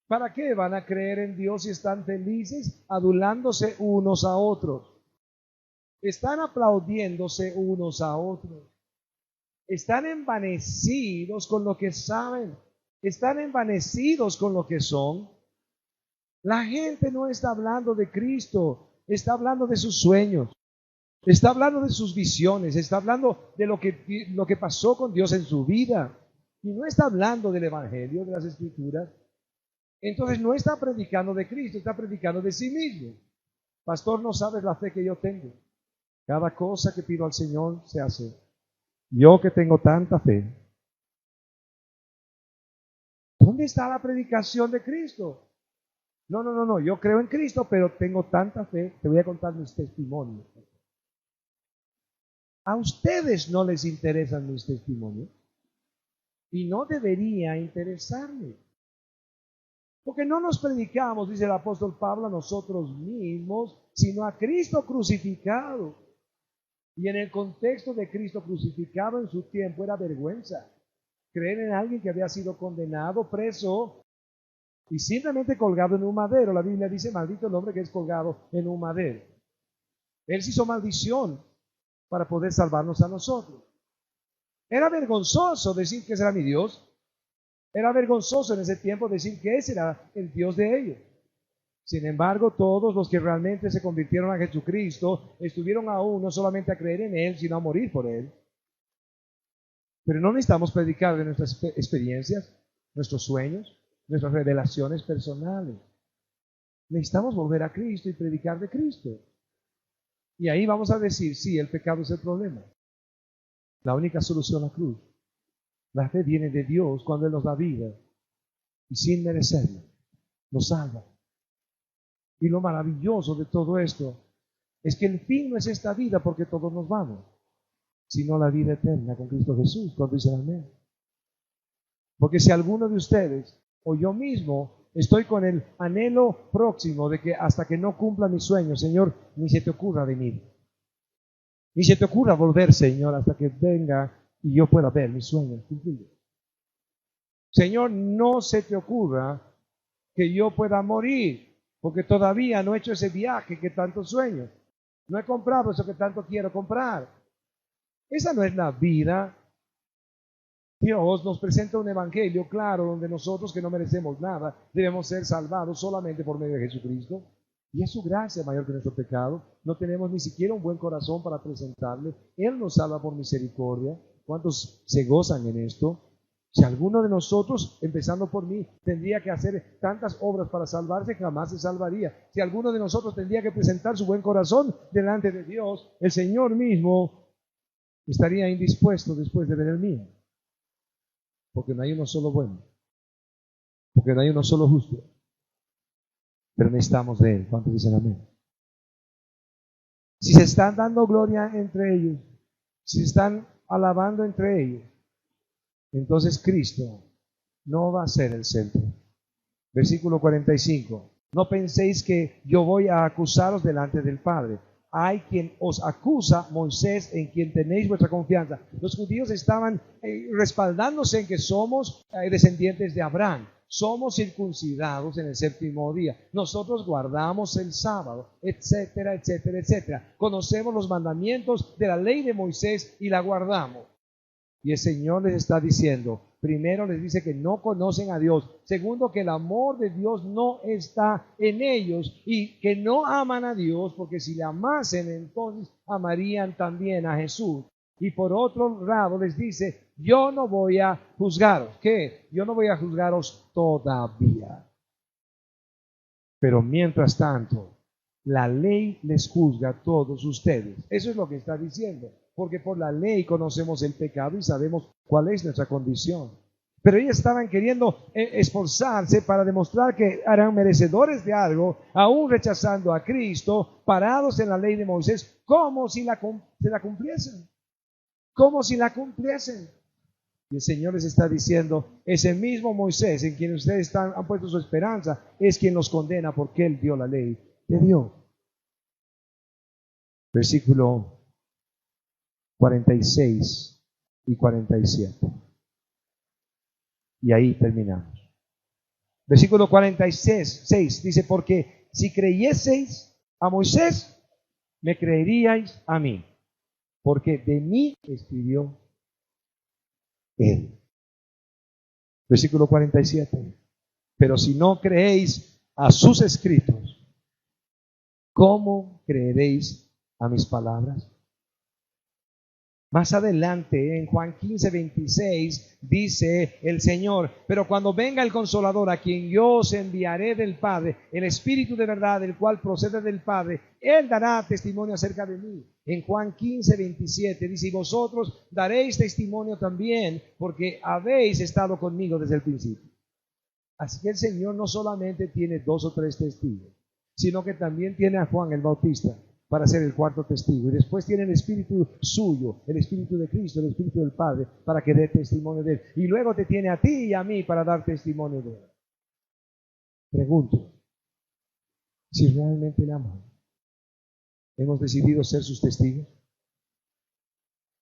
¿Para qué van a creer en Dios si están felices adulándose unos a otros? Están aplaudiéndose unos a otros. Están envanecidos con lo que saben. Están envanecidos con lo que son. La gente no está hablando de Cristo, está hablando de sus sueños. Está hablando de sus visiones, está hablando de lo que pasó con Dios en su vida. Y no está hablando del Evangelio, de las Escrituras. Entonces no está predicando de Cristo, está predicando de sí mismo. Pastor, no sabes la fe que yo tengo. Cada cosa que pido al Señor se hace. Yo que tengo tanta fe. ¿Dónde está la predicación de Cristo? No, yo creo en Cristo, pero tengo tanta fe. Te voy a contar mis testimonios. A ustedes no les interesan mis testimonios. Y no debería interesarme. Porque no nos predicamos, dice el apóstol Pablo, a nosotros mismos, sino a Cristo crucificado. Y en el contexto de Cristo crucificado en su tiempo era vergüenza. Creer en alguien que había sido condenado, preso y simplemente colgado en un madero. La Biblia dice, maldito el hombre que es colgado en un madero. Él se hizo maldición para poder salvarnos a nosotros. Era vergonzoso decir que ese era mi Dios. Era vergonzoso en ese tiempo decir que ese era el Dios de ellos. Sin embargo, todos los que realmente se convirtieron a Jesucristo estuvieron aún no solamente a creer en Él, sino a morir por Él. Pero no necesitamos predicar de nuestras experiencias, nuestros sueños, nuestras revelaciones personales. Necesitamos volver a Cristo y predicar de Cristo. Y ahí vamos a decir, sí, el pecado es el problema. La única solución es la cruz. La fe viene de Dios cuando Él nos da vida y sin merecerlo nos salva. Y lo maravilloso de todo esto es que el fin no es esta vida porque todos nos vamos, sino la vida eterna con Cristo Jesús, cuando dicen amén. Porque si alguno de ustedes o yo mismo estoy con el anhelo próximo de que hasta que no cumpla mi sueño, Señor, ni se te ocurra venir. Ni se te ocurra volver, Señor, hasta que venga y yo pueda ver mis sueños cumplidos. Señor, no se te ocurra que yo pueda morir, porque todavía no he hecho ese viaje que tanto sueño. No he comprado eso que tanto quiero comprar. Esa no es la vida. Dios nos presenta un evangelio claro donde nosotros que no merecemos nada debemos ser salvados solamente por medio de Jesucristo. Y es su gracia mayor que nuestro pecado. No tenemos ni siquiera un buen corazón para presentarle. Él nos salva por misericordia. ¿Cuántos se gozan en esto? Si alguno de nosotros, empezando por mí, tendría que hacer tantas obras para salvarse, jamás se salvaría. Si alguno de nosotros tendría que presentar su buen corazón delante de Dios, el Señor mismo estaría indispuesto después de ver el mío. Porque no hay uno solo bueno. Porque no hay uno solo justo. Pero necesitamos de Él. ¿Cuántos dicen amén? Si se están dando gloria entre ellos, si se están alabando entre ellos, entonces Cristo no va a ser el centro. Versículo 45. No penséis que yo voy a acusaros delante del Padre. Hay quien os acusa, Moisés, en quien tenéis vuestra confianza. Los judíos estaban respaldándose en que somos descendientes de Abraham. Somos circuncidados en el séptimo día. Nosotros guardamos el sábado, etcétera, etcétera, etcétera. Conocemos los mandamientos de la ley de Moisés y la guardamos. Y el Señor les está diciendo, primero les dice que no conocen a Dios. Segundo, que el amor de Dios no está en ellos y que no aman a Dios, porque si le amasen, entonces amarían también a Jesús. Y por otro lado les dice, yo no voy a juzgaros. ¿Qué? Yo no voy a juzgaros todavía. Pero mientras tanto, la ley les juzga a todos ustedes. Eso es lo que está diciendo. Porque por la ley conocemos el pecado y sabemos cuál es nuestra condición. Pero ellos estaban queriendo esforzarse para demostrar que eran merecedores de algo, aún rechazando a Cristo, parados en la ley de Moisés, como si se la cumpliesen. Como si la cumpliesen. Y el Señor les está diciendo, ese mismo Moisés en quien ustedes han puesto su esperanza, es quien los condena porque él dio la ley de Dios. Versículo 46 y 47. Y ahí terminamos. Versículo 46 dice, porque si creyeseis a Moisés, me creeríais a mí, porque de mí escribió él. Versículo 47. Pero si no creéis a sus escritos, ¿cómo creeréis a mis palabras? Más adelante, en Juan 15:26, dice el Señor, pero cuando venga el Consolador, a quien yo os enviaré del Padre, el Espíritu de verdad, el cual procede del Padre, Él dará testimonio acerca de mí. En Juan 15:27 dice, y vosotros daréis testimonio también, porque habéis estado conmigo desde el principio. Así que el Señor no solamente tiene 2 o 3 testigos, sino que también tiene a Juan el Bautista para ser el cuarto testigo. Y después tiene el Espíritu suyo, el Espíritu de Cristo, el Espíritu del Padre, para que dé testimonio de Él. Y luego te tiene a ti y a mí para dar testimonio de Él. Pregunto, si realmente le amamos, ¿hemos decidido ser sus testigos?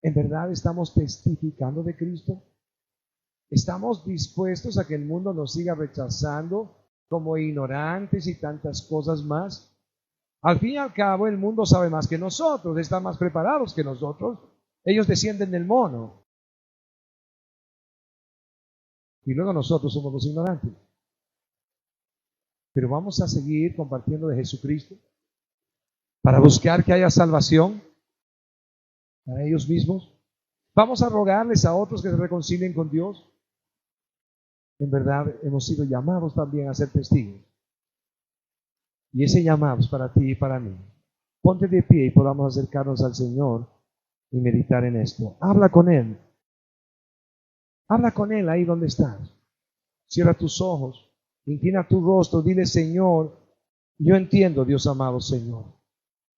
¿En verdad estamos testificando de Cristo? ¿Estamos dispuestos a que el mundo nos siga rechazando como ignorantes y tantas cosas más? Al fin y al cabo, el mundo sabe más que nosotros, están más preparados que nosotros. Ellos descienden del mono. Y luego nosotros somos los ignorantes. Pero vamos a seguir compartiendo de Jesucristo para buscar que haya salvación para ellos mismos. Vamos a rogarles a otros que se reconcilien con Dios. En verdad, hemos sido llamados también a ser testigos. Y ese llamado es para ti y para mí. Ponte de pie y podamos acercarnos al Señor y meditar en esto. Habla con Él. Habla con Él ahí donde estás. Cierra tus ojos, inclina tu rostro, dile, Señor, yo entiendo, Dios amado Señor.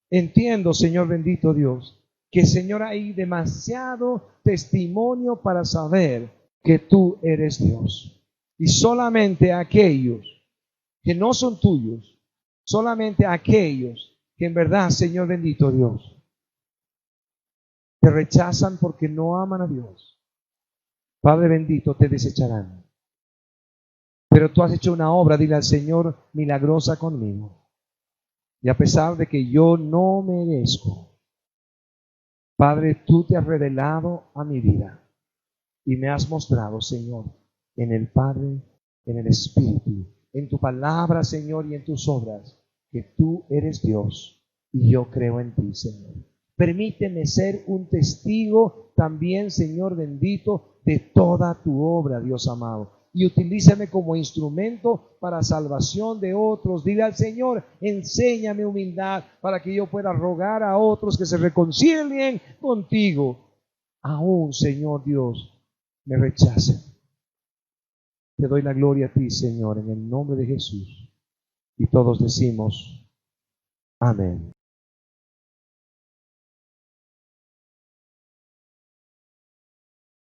Entiendo, Señor bendito Dios, que Señor hay demasiado testimonio para saber que tú eres Dios. Y solamente aquellos que no son tuyos, solamente aquellos que en verdad, Señor bendito Dios, te rechazan porque no aman a Dios, Padre bendito, te desecharán. Pero tú has hecho una obra, dile al Señor, milagrosa conmigo. Y a pesar de que yo no merezco, Padre, tú te has revelado a mi vida y me has mostrado, Señor, en el Padre, en el Espíritu, en tu palabra, Señor, y en tus obras, que tú eres Dios y yo creo en ti, Señor. Permíteme ser un testigo también, Señor bendito, de toda tu obra, Dios amado. Y utilízame como instrumento para salvación de otros. Dile al Señor, enséñame humildad para que yo pueda rogar a otros que se reconcilien contigo. Aún, Señor Dios, me rechacen. Te doy la gloria a ti, Señor, en el nombre de Jesús. Y todos decimos, amén.